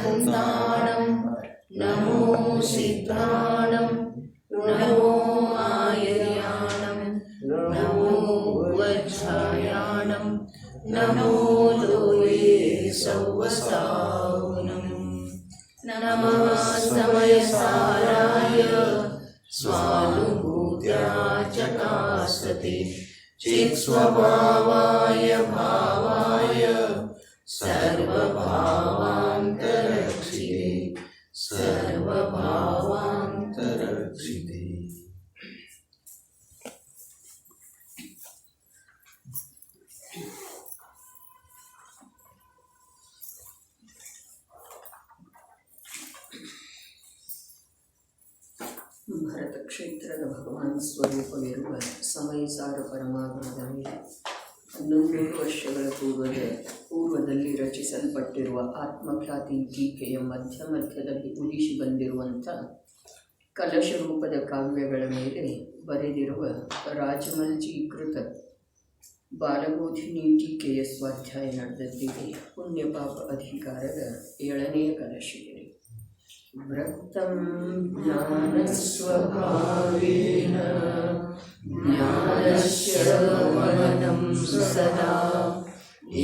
सिद्धाणं नमो सिद्धाणं नमो आयर्याणं नमो वज्रायाणं नमो लोये सौवसावनं नमः समयसाराय स्वानुभूत्या चकासते चित्स्वभावाय भावाय सर्वभावान्तरक्षिते सर्वभावान्तरक्षिते। ಭರತ ಕ್ಷೇತ್ರದ ಭಗವಾನ್ ಸ್ವರೂಪವಿರುವ ಸಮಯಸಾರ ಪರಮಾತ್ಮದ ಮೇಲೆ 1100 ವರ್ಷಗಳ ಪೂರ್ವದಲ್ಲಿ ರಚಿಸಲ್ಪಟ್ಟಿರುವ ಆತ್ಮಖ್ಯಾತಿ ಟೀಕೆಯ ಮಧ್ಯದಲ್ಲಿ ಉದಿಸಿ ಬಂದಿರುವಂಥ ಕಲಶ ರೂಪದ ಕಾವ್ಯಗಳ ಮೇಲೆ ಬರೆದಿರುವ ರಾಜಮಲ್ಜೀಕೃತ ಬಾಲಬೋಧಿನಿ ಟೀಕೆಯ ಸ್ವಾಧ್ಯಾಯ ನಡೆದಿದೆ. ಪುಣ್ಯ ಪಾಪ ಅಧಿಕಾರದ 7ನೇ ಕಲಶಿದೆ. ವೃತ್ತಂ ಜ್ಞಾನಸ್ವಭಾವೇನ ಜ್ಞಾನಸ್ಯ ವಮನಂ ಸದಾ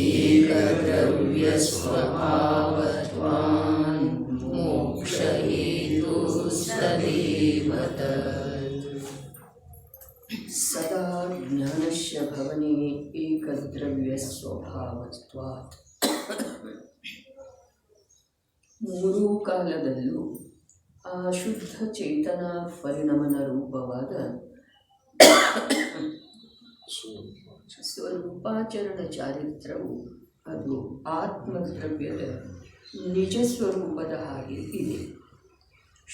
ಏಕದ್ರವ್ಯಸ್ವಭಾವತ್ವಾನ್ ಮೋಕ್ಷಹೇತುಸ್ತದೇವ ತತ್. ಸದಾ ಜ್ಞಾನಸ್ಯ ಭವನೆ ಏಕದ್ರವ್ಯಸ್ವಭಾವತ್ವಾತ್. ಮೂರೂ ಕಾಲದಲ್ಲೂ ಆ ಶುದ್ಧ ಚೇತನ ಪರಿಣಮನ ರೂಪವಾದ ಸ್ವರೂಪಾಚರಣ ಚಾರಿತ್ರವು ಅದು ಆತ್ಮದ್ರವ್ಯದ ನಿಜ ಸ್ವರೂಪದ ಹಾಗೆ ಇದೆ.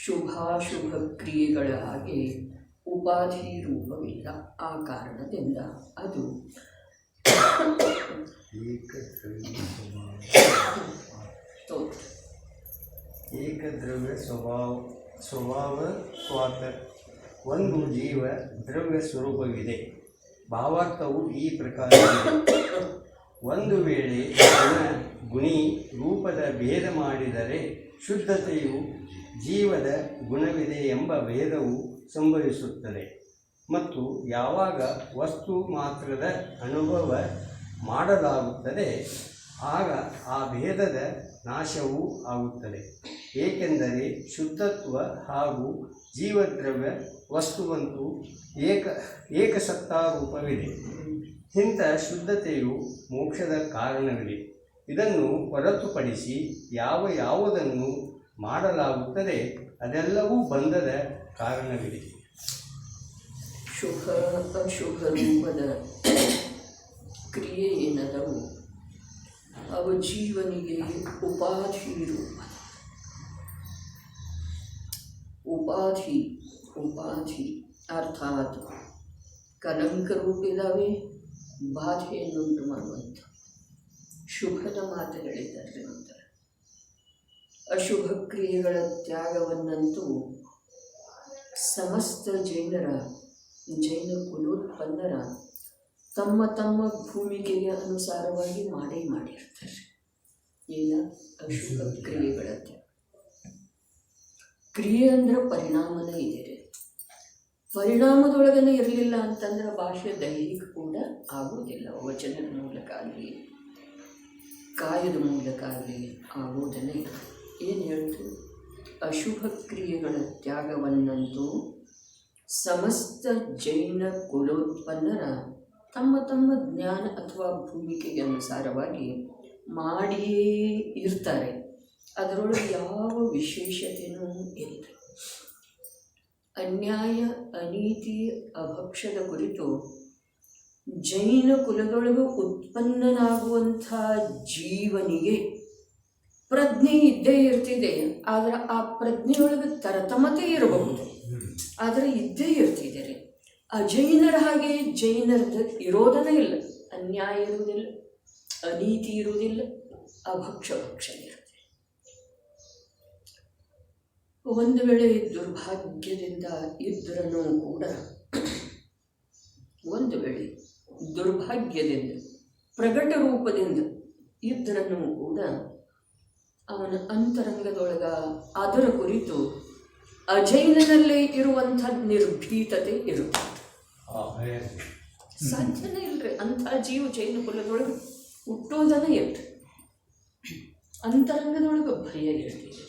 ಶುಭಾಶುಭ ಕ್ರಿಯೆಗಳ ಹಾಗೆ ಉಪಾಧಿ ರೂಪವಿಲ್ಲ. ಆ ಕಾರಣದಿಂದ ಅದು ಏಕದ್ರವ್ಯ ಸ್ವಭಾವತ್ವಾತ್. ಒಂದು ಜೀವ ದ್ರವ್ಯ ಸ್ವರೂಪವಿದೆ. ಭಾವಾರ್ಥವು ಈ ಪ್ರಕಾರ ಒಂದು ವೇಳೆ ಗುಣಿ ರೂಪದ ಭೇದ ಮಾಡಿದರೆ ಶುದ್ಧತೆಯು ಜೀವದ ಗುಣವಿದೆ ಎಂಬ ಭೇದವು ಸಂಭವಿಸುತ್ತದೆ. ಮತ್ತು ಯಾವಾಗ ವಸ್ತು ಮಾತ್ರದ ಅನುಭವ ಮಾಡಲಾಗುತ್ತದೆ ಆಗ ಆ ಭೇದದ ನಾಶವೂ ಆಗುತ್ತದೆ. ಏಕೆಂದರೆ ಶುದ್ಧತ್ವ ಹಾಗೂ ಜೀವದ್ರವ್ಯ ವಸ್ತುವಂತೂ ಏಕಸತ್ತಾರೂಪವಿದೆ. ಇಂಥ ಶುದ್ಧತೆಯು ಮೋಕ್ಷದ ಕಾರಣವಿದೆ. ಇದನ್ನು ಹೊರತುಪಡಿಸಿ ಯಾವುದನ್ನು ಮಾಡಲಾಗುತ್ತದೆ ಅದೆಲ್ಲವೂ ಬಂಧದ ಕಾರಣವಿದೆ. ಶುಭ ಅಶುಭ ರೂಪದ ಕ್ರಿಯೆ ಏನದವು ಅವು ಜೀವನಿಗೆ ಉಪಾಧಿ ರೂಪ. ಉಪಾಧಿ ಅರ್ಥಾತ್ ಕಲಂಕ ರೂಪಿದಾವೆ, ಬಾಧೆಯನ್ನುಂಟು ಮಾಡುವಂಥ. ಶುಭದ ಮಾತು ಹೇಳಿದ್ದಾರೆ. ನಂತರ ಅಶುಭ ಕ್ರಿಯೆಗಳ ತ್ಯಾಗವನ್ನಂತೂ ಸಮಸ್ತ ಜೈನ ಕುಲೋತ್ಪನ್ನರ ತಮ್ಮ ತಮ್ಮ ಭೂಮಿಕೆಗೆ ಅನುಸಾರವಾಗಿ ಮಾಡಿರ್ತಾರೆ. ಏನ ಅಶುಭ ಕ್ರಿಯೆಗಳ ತ್ಯಾಗ. ಕ್ರಿಯೆ ಅಂದ್ರೆ ಪರಿಣಾಮನೇ ಇದೆ. ಪರಿಣಾಮದೊಳಗನೆ ಇರಲಿಲ್ಲ ಅಂತಂದ್ರೆ ಭಾಷೆ ದೈಹಿಕ ಕೂಡ ಆಗುವುದಿಲ್ಲ. ವಚನದ ಮೂಲಕ ಆಗಲಿ ಕಾಯದ ಮೂಲಕ ಆಗಲಿ ಆಗುವುದನ್ನೇ. ಏನು ಹೇಳ್ತು? ಅಶುಭ ಕ್ರಿಯೆಗಳ ತ್ಯಾಗವನ್ನಂತೂ ಸಮಸ್ತ ಜೈನ ಕುಲೋತ್ಪನ್ನರ ತಮ್ಮ ತಮ್ಮ ಜ್ಞಾನ ಅಥವಾ ಭೂಮಿಕೆಗೆ ಅನುಸಾರವಾಗಿ ಮಾಡಿಯೇ ಇರ್ತಾರೆ. ಅದರೊಳಗೆ ಯಾವ ವಿಶೇಷತೆಯೂ ಇಲ್ಲ. ಅನ್ಯಾಯ ಅನೀತಿ ಅಭಕ್ಷದ ಕುರಿತು ಜೈನ ಕುಲದೊಳಗೆ ಉತ್ಪನ್ನನಾಗುವಂಥ ಜೀವನಿಗೆ ಪ್ರಜ್ಞೆ ಇದ್ದೇ ಇರ್ತಿದೆ. ಆದರೆ ಆ ಪ್ರಜ್ಞೆಯೊಳಗೆ ತರತಮತೆ ಇರಬಹುದು, ಆದರೆ ಇದ್ದೇ ಇರ್ತಿದ್ದಾರೆ. ಅಜೈನರ ಹಾಗೆ ಜೈನರದ ಇರೋದನೇ ಇಲ್ಲ. ಅನ್ಯಾಯ ಇರುವುದಿಲ್ಲ, ಅನೀತಿ ಇರುವುದಿಲ್ಲ, ಭಕ್ಷಣೆ ಇರುತ್ತೆ. ಒಂದು ವೇಳೆ ದುರ್ಭಾಗ್ಯದಿಂದ ಇದ್ದರೂ ಕೂಡ, ಒಂದು ವೇಳೆ ದುರ್ಭಾಗ್ಯದಿಂದ ಪ್ರಗಟ ರೂಪದಿಂದ ಇದ್ದರೂ ಕೂಡ ಅವನ ಅಂತರಂಗದೊಳಗ ಅದರ ಕುರಿತು ಅಜೈನನಲ್ಲೇ ಇರುವಂಥ ನಿರ್ಭೀತತೆ ಇರುತ್ತದೆ. ಸಾಧ್ಯನೇ ಇಲ್ರಿ ಅಂಥ ಜೀವ ಜೈನ ಕುಲದೊಳಗೆ ಹುಟ್ಟೋದನ ಇಲ್ರಿ. ಅಂತರಂಗದೊಳಗೆ ಭಯ ಇರ್ತಿದೆ.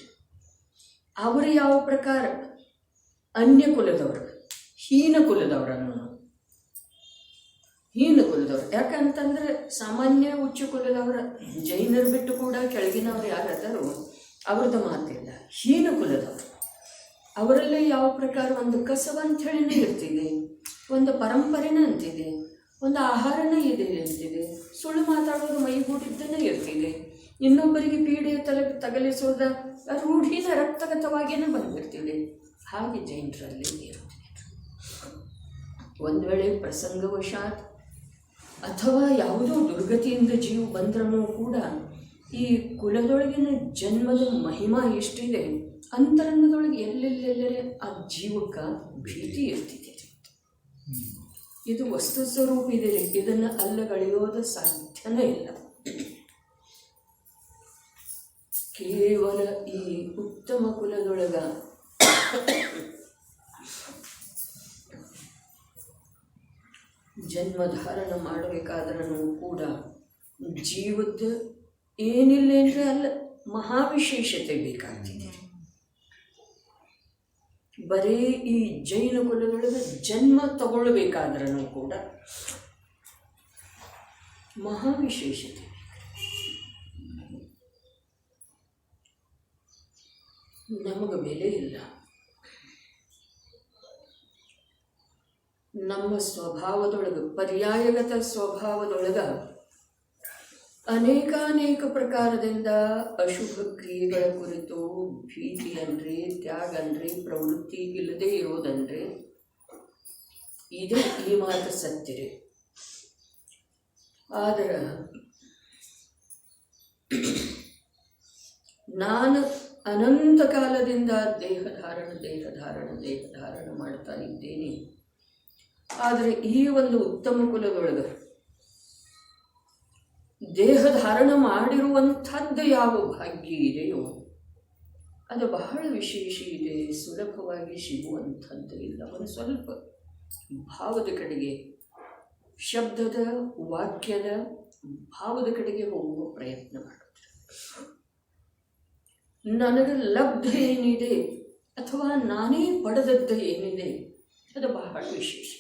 ಅವರು ಯಾವ ಪ್ರಕಾರ ಅನ್ಯ ಕುಲದವರು, ಹೀನ ಕುಲದವರನ್ನು, ಯಾಕಂತಂದ್ರೆ ಸಾಮಾನ್ಯ ಉಚ್ಚ ಕುಲದವರ ಜೈನರು ಬಿಟ್ಟು ಕೂಡ ಕೆಳಗಿನವ್ರು ಯಾರಾದರೂ ಅವ್ರದ್ದು ಮಾತಿಲ್ಲ. ಹೀನ ಕುಲದವರು ಅವರಲ್ಲೇ ಯಾವ ಪ್ರಕಾರ ಒಂದು ಕಸವ ಅಂಥೇಳಿನೇ ಇರ್ತಿದೆ, ಒಂದು ಪರಂಪರೆನೇ ಅಂತಿದೆ, ಒಂದು ಆಹಾರನೇ ಇದೆ ಅಂತಿದೆ, ಸುಳ್ಳು ಮಾತಾಡೋದು ಮೈಗೂಡಿದ್ದನೇ ಇರ್ತಿದೆ, ಇನ್ನೊಬ್ಬರಿಗೆ ಪೀಡೆ ತಗಲಿಸೋದ ರೂಢಿನ ರಕ್ತಗತವಾಗಿಯೇ ಬಂದಿರ್ತಿದೆ. ಹಾಗೆ ಜೈನರಲ್ಲಿ ಇರುತ್ತದೆ. ಒಂದು ವೇಳೆ ಪ್ರಸಂಗವಶಾತ್ ಅಥವಾ ಯಾವುದೋ ದುರ್ಗತಿಯಿಂದ ಜೀವ ಬಂದ್ರೂ ಕೂಡ ಈ ಕುಲದೊಳಗಿನ ಜನ್ಮದ ಮಹಿಮಾ ಎಷ್ಟಿದೆ, ಅಂತರಂಗದೊಳಗೆ ಎಲ್ಲೆಲ್ಲೆಲ್ಲರೆ ಆ ಜೀವಕ್ಕೆ ಭೀತಿ ಇರ್ತಿದೆ. ಇದು ವಸ್ತು ಸ್ವರೂಪ ಇದೆ, ಇದನ್ನು ಅಲ್ಲಗಳೆಯೋದು ಸಾಧ್ಯನೇ ಇಲ್ಲ. ಕೇವಲ ಈ ಉತ್ತಮ ಕುಲದೊಳಗ ಜನ್ಮಧಾರಣ ಮಾಡಬೇಕಾದ್ರೂ ಕೂಡ ಜೀವದ ಏನಿಲ್ಲ ಅಂದರೆ ಅಲ್ಲ ಮಹಾವಿಶೇಷತೆ ಬೇಕಾಗ್ತಿದೆ. ಬರೀ ಈ ಜೈನ ಕುಲದೊಳಗೆ ಜನ್ಮ ತಗೊಳ್ಬೇಕಾದ್ರೂ ಕೂಡ ಮಹಾವಿಶೇಷತೆ. ನಮಗೆ ಬೆಲೆ ಇಲ್ಲ. ನಮ್ಮ ಸ್ವಭಾವದೊಳಗೆ, ಪರ್ಯಾಯಗತ ಸ್ವಭಾವದೊಳಗೆ ಅನೇಕಾನೇಕ ಪ್ರಕಾರದಿಂದ ಅಶುಭ ಕ್ರಿಯೆಗಳ ಕುರಿತು ಭೀತಿ ಅನ್ರಿ, ತ್ಯಾಗ ಅನ್ರಿ, ಪ್ರವೃತ್ತಿ ಇಲ್ಲದೆ ಇರೋದನ್ರಿ, ಇದು ಈ ಮಾತು ಸತ್ಯರೇ. ಆದರೆ ನಾನು ಅನಂತ ಕಾಲದಿಂದ ದೇಹಧಾರಣ ಮಾಡ್ತಾ ಇದ್ದೇನೆ. ಆದರೆ ಈ ಒಂದು ಉತ್ತಮ ಕುಲದೊಳಗೆ ದೇಹಧಾರಣ ಮಾಡಿರುವಂಥದ್ದು ಯಾವ ಭಾಗ್ಯ ಇದೆಯೋ ಅದು ಬಹಳ ವಿಶೇಷ ಇದೆ, ಸುಲಭವಾಗಿ ಸಿಗುವಂಥದ್ದು ಇಲ್ಲ. ಒಂದು ಸ್ವಲ್ಪ ಭಾವದ ಕಡೆಗೆ, ಶಬ್ದದ ವಾಕ್ಯದ ಭಾವದ ಕಡೆಗೆ ಹೋಗುವ ಪ್ರಯತ್ನ ಮಾಡುತ್ತಾರೆ. ನನಗೆ ಲಬ್ಧ ಏನಿದೆ ಅಥವಾ ನಾನೇ ಪಡೆದದ್ದು ಏನಿದೆ ಅದು ಬಹಳ ವಿಶೇಷ.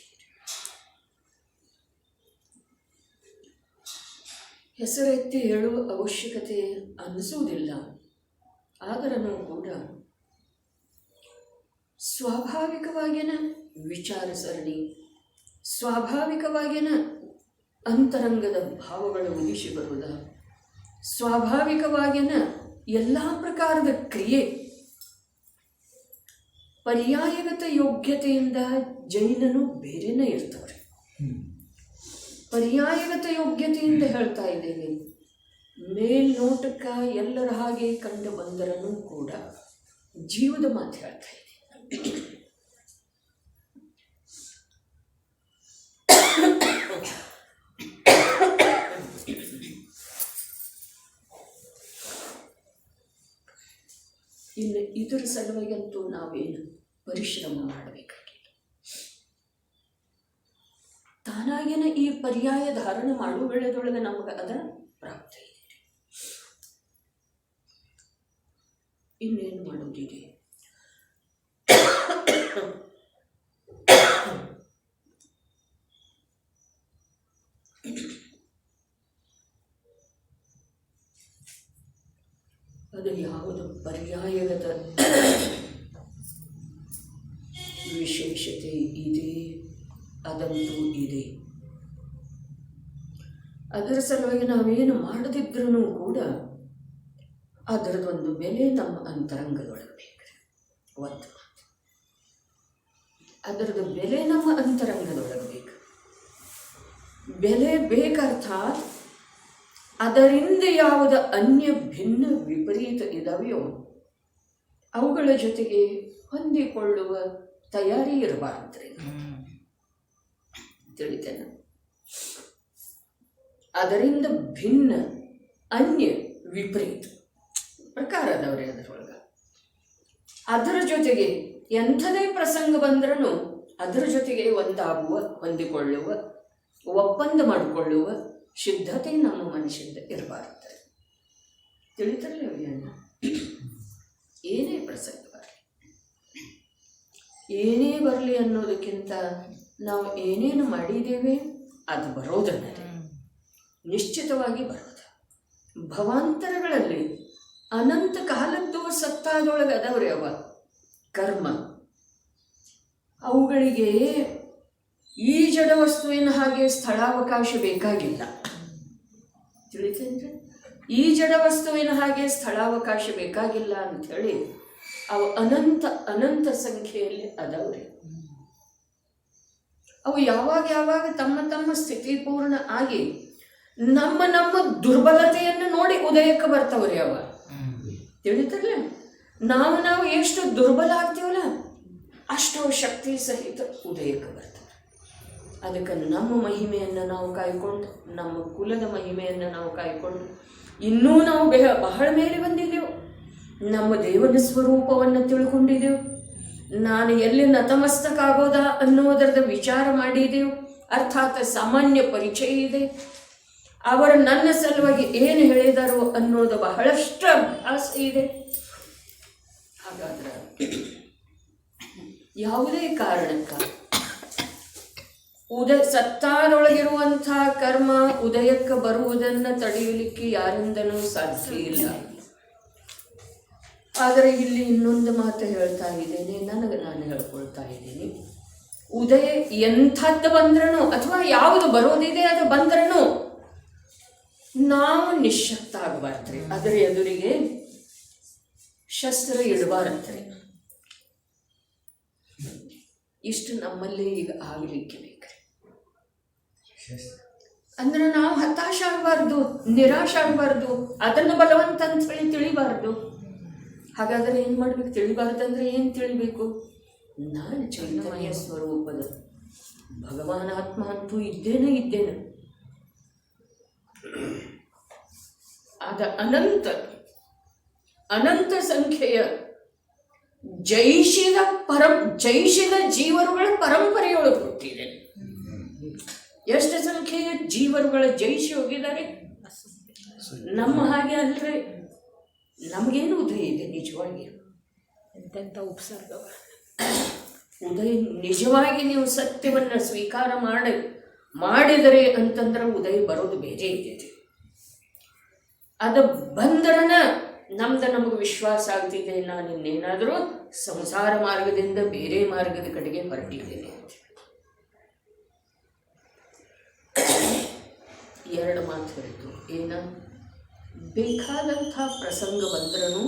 ಹೆಸರೆತ್ತಿ ಹೇಳುವ ಅವಶ್ಯಕತೆ ಅನಿಸುವುದಿಲ್ಲ. ಆದರೂ ಕೂಡ ಸ್ವಾಭಾವಿಕವಾಗಿನ ವಿಚಾರ ಸರಣಿ, ಸ್ವಾಭಾವಿಕವಾಗಿನ ಅಂತರಂಗದ ಭಾವಗಳು ಉದಿಸಿ ಬರುವುದ, ಸ್ವಾಭಾವಿಕವಾಗಿನ ಎಲ್ಲ ಪ್ರಕಾರದ ಕ್ರಿಯೆ ಪರ್ಯಾಯಗತ ಯೋಗ್ಯತೆಯಿಂದ ಜೈನನು ಬೇರೆನೇ ಇರ್ತವ್ರೆ. ಪರ್ಯಾಯಗತ ಯೋಗ್ಯತೆಯಿಂದ ಹೇಳ್ತಾ ಇದ್ದೇನೆ. ಮೇಲ್ನೋಟಕ್ಕೆ ಎಲ್ಲರ ಹಾಗೆ ಕಂಡು ಬಂದರನೂ ಕೂಡ ಜೀವದ ಮಾತು ಹೇಳ್ತಾ ಇದೆ. ಇನ್ನು ಇದರ ಸಲುವಾಗಿಂತೂ ನಾವೇನು ಪರಿಶ್ರಮ ಮಾಡಬೇಕಾಗಿಲ್ಲ. ತಾನಾಗೇನ ಈ ಪರ್ಯಾಯ ಧಾರಣೆ ಮಾಡುವ ವೇಳೆದೊಳಗೆ ನಮಗೆ ಅದರ ಪ್ರಾಪ್ತಿ ಇದೆ. ಇನ್ನೇನು ಮಾಡುವುದಿದೆ? ಅದು ಯಾವುದು ಪರ್ಯಾಯಗತ ವಿಶೇಷತೆ ಇದೆ, ಅದಂತೂ ಇದೆ. ಅದರ ಸಲುವಾಗಿ ನಾವೇನು ಮಾಡದಿದ್ರೂ ಕೂಡ ಅದರದೊಂದು ಬೆಲೆ ನಮ್ಮ ಅಂತರಂಗದೊಳಗೆ ಬೇಕು. ಒಂದು ಅದರದ್ದು ಬೆಲೆ ನಮ್ಮ ಅಂತರಂಗದೊಳಗೆ ಬೇಕು. ಬೆಲೆ ಬೇಕರ್ಥಾತ್ ಅದರಿಂದ ಯಾವುದ ಅನ್ಯ ಭಿನ್ನ ವಿಪರೀತ ಇದಾವೆಯೋ ಅವುಗಳ ಜೊತೆಗೆ ಹೊಂದಿಕೊಳ್ಳುವ ತಯಾರಿ ಇರಬಾರ್ದ್ರಿ. ತಿಳಿತೇನೆ. ಅದರಿಂದ ಭಿನ್ನ ಅನ್ಯ ವಿಪರೀತ ಪ್ರಕಾರ ಅದಾವ್ರಿ ಅದರೊಳಗೆ. ಅದರ ಜೊತೆಗೆ ಎಂಥದೇ ಪ್ರಸಂಗ ಬಂದ್ರೂ ಅದರ ಜೊತೆಗೆ ಒಂದಾಗುವ, ಹೊಂದಿಕೊಳ್ಳುವ, ಒಪ್ಪಂದ ಮಾಡಿಕೊಳ್ಳುವ ಸಿದ್ಧತೆ ನಮ್ಮ ಮನುಷ್ಯಂದ ಇರಬಾರ್ದು. ತಿಳಿತಲ್ಲ ಅಣ್ಣ? ಏನೇ ಪ್ರಸಂಗ ಬರಲಿ, ಏನೇ ಬರಲಿ ಅನ್ನೋದಕ್ಕಿಂತ ನಾವು ಏನೇನು ಮಾಡಿದ್ದೇವೆ ಅದು ಬರೋದನ್ನದೇ ನಿಶ್ಚಿತವಾಗಿ ಬರೋದು. ಭವಾಂತರಗಳಲ್ಲಿ ಅನಂತ ಕಾಲದ್ದು ಸತ್ತಾದೊಳಗೆ ಅದಾವ್ರಿ ಅವ ಕರ್ಮ. ಅವುಗಳಿಗೆ ಈ ಜಡ ವಸ್ತುವಿನ ಹಾಗೆ ಸ್ಥಳಾವಕಾಶ ಬೇಕಾಗಿಲ್ಲ. ತಿಳಿತೇನ್ರಿ? ಈ ಜಡ ವಸ್ತುವಿನ ಹಾಗೆ ಸ್ಥಳಾವಕಾಶ ಬೇಕಾಗಿಲ್ಲ ಅಂಥೇಳಿ ಅವು ಅನಂತ ಅನಂತ ಸಂಖ್ಯೆಯಲ್ಲಿ ಅದಾವ್ರಿ. ಅವು ಯಾವಾಗ ಯಾವಾಗ ತಮ್ಮ ತಮ್ಮ ಸ್ಥಿತಿ ಪೂರ್ಣ ಆಗಿ ನಮ್ಮ ನಮ್ಮ ದುರ್ಬಲತೆಯನ್ನು ನೋಡಿ ಉದಯಕ್ಕೆ ಬರ್ತಾವ್ರಿ ಅವ. ತಿಳಿತಲ್ಲ? ನಾವು ಎಷ್ಟು ದುರ್ಬಲ ಆಗ್ತೀವಲ್ಲ ಅಷ್ಟು ಶಕ್ತಿ ಸಹಿತ ಉದಯಕ್ಕೆ ಬರ್ತವೆ. ಅದಕ್ಕೆ ನಮ್ಮ ಮಹಿಮೆಯನ್ನು ನಾವು ಕಾಯ್ಕೊಂಡು, ನಮ್ಮ ಕುಲದ ಮಹಿಮೆಯನ್ನು ನಾವು ಕಾಯ್ಕೊಂಡು ಇನ್ನೂ ನಾವು ಬಹಳ ಮೇಲೆ ಬಂದಿದ್ದೆವು. ನಮ್ಮ ದೇವನ ಸ್ವರೂಪವನ್ನು ತಿಳ್ಕೊಂಡಿದ್ದೆವು. ನಾನು ಎಲ್ಲಿ ನತಮಸ್ತಕ ಆಗೋದಾ ಅನ್ನೋದರದ ವಿಚಾರ ಮಾಡಿದೆವು. ಅರ್ಥಾತ್ ಸಾಮಾನ್ಯ ಪರಿಚಯ ಇದೆ. ಅವರು ನನ್ನ ಸಲುವಾಗಿ ಏನು ಹೇಳಿದಾರೋ ಅನ್ನೋದು ಬಹಳಷ್ಟು ಅಭ್ಯಾಸ ಇದೆ. ಹಾಗಾದ್ರೆ ಯಾವುದೇ ಕಾರಣಕ್ಕ ಸತ್ತಾದೊಳಗಿರುವಂಥ ಕರ್ಮ ಉದಯಕ್ಕೆ ಬರುವುದನ್ನು ತಡೆಯಲಿಕ್ಕೆ ಯಾರಿಂದನೂ ಸಾಧ್ಯ ಇಲ್ಲ. ಆದರೆ ಇಲ್ಲಿ ಇನ್ನೊಂದು ಮಾತು ಹೇಳ್ತಾ ಇದ್ದೇನೆ, ನನಗೆ ನಾನು ಹೇಳ್ಕೊಳ್ತಾ ಇದ್ದೀನಿ. ಉದಯ ಎಂಥದ್ದು ಬಂದ್ರೂ ಅಥವಾ ಯಾವುದು ಬರೋದಿದೆ ಅದು ಬಂದ್ರೂ ನಾವು ನಿಶ್ಶಕ್ತ ಆಗಬಾರ್ದ್ರಿ. ಅದರ ಎದುರಿಗೆ ಶಸ್ತ್ರ ಇಡಬಾರದ್ರಿ. ಇಷ್ಟು ನಮ್ಮಲ್ಲಿ ಈಗ ಆಗಲಿಕ್ಕೆ ಬೇಕ್ರಿ. ಅಂದ್ರೆ ನಾವು ಹತಾಶ ಆಗಬಾರ್ದು, ನಿರಾಶ ಆಗಬಾರ್ದು, ಅದನ್ನು ಬಲವಂತ ಅಂತ ಹೇಳಿ ತಿಳಿಬಾರ್ದು. ಹಾಗಾದರೆ ಏನು ಮಾಡ್ಬೇಕು? ತಿಳಿಬಾರ್ದಂದ್ರೆ ಏನು ತಿಳಿಬೇಕು? ನಾನು ಚೈತನ್ಯ ಸ್ವರೂಪದ ಭಗವಾನ್ ಆತ್ಮ ಅಂತೂ ಇದ್ದೇನೆ. ಆದ ಅನಂತ ಸಂಖ್ಯೆಯ ಜಯಿಸಿದ ಜೀವರುಗಳ ಪರಂಪರೆಯೊಳಗೆ ಹುಟ್ಟಿದೆ. ಎಷ್ಟು ಸಂಖ್ಯೆಯ ಜೀವರುಗಳ ಜಯಿಸಿ ಹೋಗಿದ್ದಾರೆ. ನಮ್ಮ ಹಾಗೆ ಅಲ್ರಿ, ನಮಗೇನು ಉದಯ ಇದೆ ನಿಜವಾಗಿ? ಎಂತೆಂಥ ಉಪಸರ್ಗ ಉದಯ. ನಿಜವಾಗಿ ನೀವು ಸತ್ಯವನ್ನು ಸ್ವೀಕಾರ ಮಾಡಿದರೆ ಅಂತಂದ್ರೆ ಉದಯ ಬರೋದು ಬೇರೆ ಇದೆ. ಅದು ಬಂದ್ರನ ನಮಗೆ ವಿಶ್ವಾಸ ಆಗ್ತಿದೆ, ನಾನು ಇನ್ನೇನಾದರೂ ಸಂಸಾರ ಮಾರ್ಗದಿಂದ ಬೇರೆ ಮಾರ್ಗದ ಕಡೆಗೆ ಹೊರಟಿದ್ದೇನೆ ಅಂತ. ಎರಡು ಮಾತು ಹೇಳಿತು. ಏನ? ಬೇಕಾದಂಥ ಪ್ರಸಂಗ ಬಂದ್ರೂ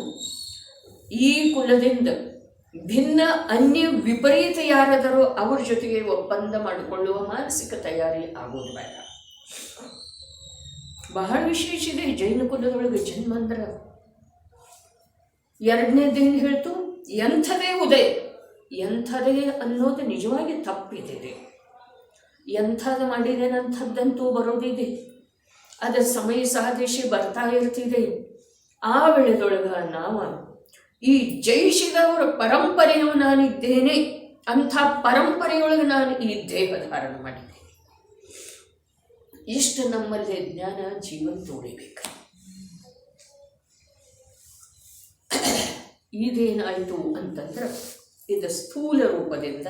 ಈ ಕುಲದಿಂದ ಭಿನ್ನ ಅನ್ಯ ವಿಪರೀತ ಯಾರಾದರೂ ಅವ್ರ ಜೊತೆಗೆ ಒಪ್ಪಂದ ಮಾಡಿಕೊಳ್ಳುವ ಮಾನಸಿಕ ತಯಾರಿ ಆಗೋದು ಬೇಡ. ಬಹಳ ವಿಶೇಷ ಇದೆ ಜೈನ ಕುಲದೊಳಗೆ ಜನ್ಮ ಅಂದ್ರೆ. ಎರಡನೇದೇನು ಹೇಳ್ತು? ಎಂಥದೇ ಉದಯ. ಎಂಥದೇ ಅನ್ನೋದು ನಿಜವಾಗಿ ತಪ್ಪಿದೆ. ಎಂಥದ್ದು ಮಾಡಿದೇನಂಥದ್ದಂತೂ ಬರೋದಿದೆ. ಅದರ ಸಮಯ ಸಾದೇಶಿ ಬರ್ತಾ ಇರ್ತಿದೆ. ಆ ವೇಳೆದೊಳಗೆ ನಾವು ಈ ಜಯಿಸಿದವರ ಪರಂಪರೆಯು ನಾನಿದ್ದೇನೆ, ಅಂಥ ಪರಂಪರೆಯೊಳಗೆ ನಾನು ಈ ದೇಹ ಧಾರಣ ಮಾಡಿದ್ದೇನೆ. ಇಷ್ಟು ನಮ್ಮಲ್ಲಿ ಜ್ಞಾನ ಜೀವನ ತೋರಿಬೇಕು. ಇದೇನಾಯಿತು ಅಂತಂದ್ರೆ ಇದು ಸ್ಥೂಲ ರೂಪದಿಂದ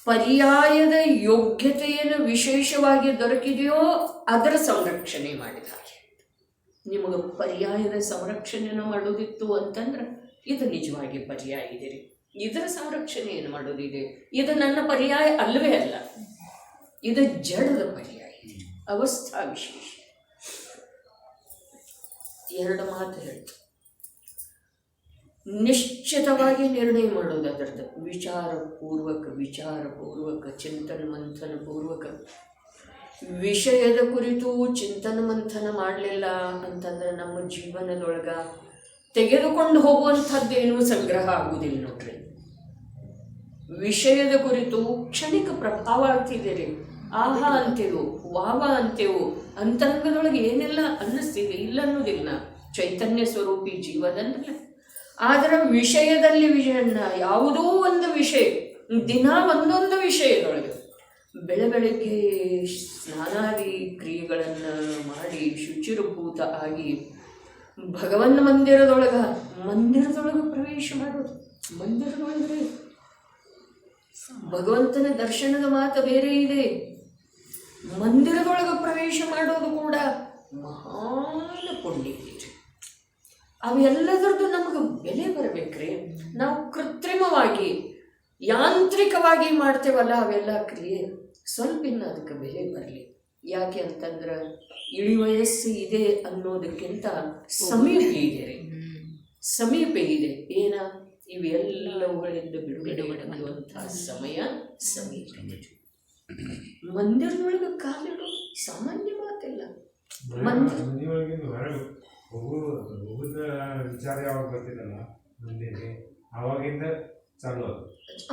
ಪರ್ಯಾಯದ ಯೋಗ್ಯತೆಯನ್ನು ವಿಶೇಷವಾಗಿ ದೊರಕಿದೆಯೋ ಅದರ ಸಂರಕ್ಷಣೆ ಮಾಡಿದ ಹಾಗೆ. ನಿಮಗೆ ಪರ್ಯಾಯದ ಸಂರಕ್ಷಣೆಯನ್ನು ಮಾಡೋದಿತ್ತು ಅಂತಂದ್ರೆ ಇದು ನಿಜವಾಗಿ ಪರ್ಯಾಯ ಇದೆ ರೀ. ಇದರ ಸಂರಕ್ಷಣೆ ಏನು ಮಾಡೋದಿದೆ? ಇದು ನನ್ನ ಪರ್ಯಾಯ ಅಲ್ಲವೇ ಅಲ್ಲ, ಇದು ಜಡದ ಪರ್ಯಾಯ ಇದೆ, ಅವಸ್ಥಾ ವಿಶೇಷ. ಎರಡು ಮಾತು ಹೇಳ್ತು. ನಿಶ್ಚಿತವಾಗಿ ನಿರ್ಣಯ ಮಾಡೋದು ಅದರದ್ದು ವಿಚಾರಪೂರ್ವಕ ಚಿಂತನ ಮಂಥನ ಪೂರ್ವಕ. ವಿಷಯದ ಕುರಿತು ಚಿಂತನ ಮಂಥನ ಮಾಡಲಿಲ್ಲ ಅಂತಂದ್ರೆ ನಮ್ಮ ಜೀವನದೊಳಗ ತೆಗೆದುಕೊಂಡು ಹೋಗುವಂಥದ್ದೇನೂ ಸಂಗ್ರಹ ಆಗುವುದಿಲ್ಲ ನೋಡ್ರಿ. ವಿಷಯದ ಕುರಿತು ಕ್ಷಣಿಕ ಪ್ರಭಾವ ಆಗ್ತಿದ್ದೀರಿ. ಆಹಾ ಅಂತೇವು, ವಾವ ಅಂತೇವು, ಅಂತರಂಗದೊಳಗೆ ಏನೆಲ್ಲ ಅನ್ನಿಸ್ತಿದೆ ಇಲ್ಲ ಅನ್ನೋದಿಲ್ಲ. ಚೈತನ್ಯ ಸ್ವರೂಪಿ ಜೀವನಲ್ಲ. ಅದರ ವಿಷಯದಲ್ಲಿ ವಿಷಯನ್ನ ಯಾವುದೋ ಒಂದು ವಿಷಯ, ದಿನ ಒಂದೊಂದು ವಿಷಯದೊಳಗೆ ಬೆಳಗ್ಗೆ ಸ್ನಾನಾದಿ ಕ್ರಿಯೆಗಳನ್ನು ಮಾಡಿ ಶುಚಿರ್ಭೂತ ಆಗಿ ಭಗವನ್ ಮಂದಿರದೊಳಗೆ ಪ್ರವೇಶ ಮಾಡೋದು. ಮಂದಿರದೊಳಗೆ ಭಗವಂತನ ದರ್ಶನದ ಮಾತು ಬೇರೆ ಇದೆ. ಮಂದಿರದೊಳಗೆ ಪ್ರವೇಶ ಮಾಡೋದು ಕೂಡ ಮಹಾನ್ ಪುಣ್ಯ ಇದೆ. ಅವೆಲ್ಲದರದ್ದು ನಮಗೆ ಬೆಲೆ ಬರಬೇಕ್ರಿ. ನಾವು ಕೃತ್ರಿಮವಾಗಿ ಯಾಂತ್ರಿಕವಾಗಿ ಮಾಡ್ತೇವಲ್ಲ ಅವೆಲ್ಲ ಕ್ರಿಯೆ, ಸ್ವಲ್ಪ ಇನ್ನು ಅದಕ್ಕೆ ಬೆಲೆ ಬರಲಿ. ಯಾಕೆ ಅಂತಂದ್ರೆ ಇಳಿ ವಯಸ್ಸು ಇದೆ ಅನ್ನೋದಕ್ಕಿಂತ ಸಮೀಪ ಇದೆ ರೀ, ಸಮೀಪ ಇದೆ. ಏನ ಇವೆಲ್ಲವುಗಳಿಂದ ಬಿಡುಗಡೆ ಮಾಡುವಂತಹ ಸಮಯ ಸಮೀಪ. ಮಂದಿರದೊಳಗೆ ಕಾಲಿಡು ಸಾಮಾನ್ಯ ಮಾತಿಲ್ಲ. ಹೋಗುದ ವಿಚಾರ ಯಾವಾಗ ಬರ್ತಿರಲ್ಲ ಮಂದಿಗೆ ಅವಾಗಿಂದ ಚಾಲು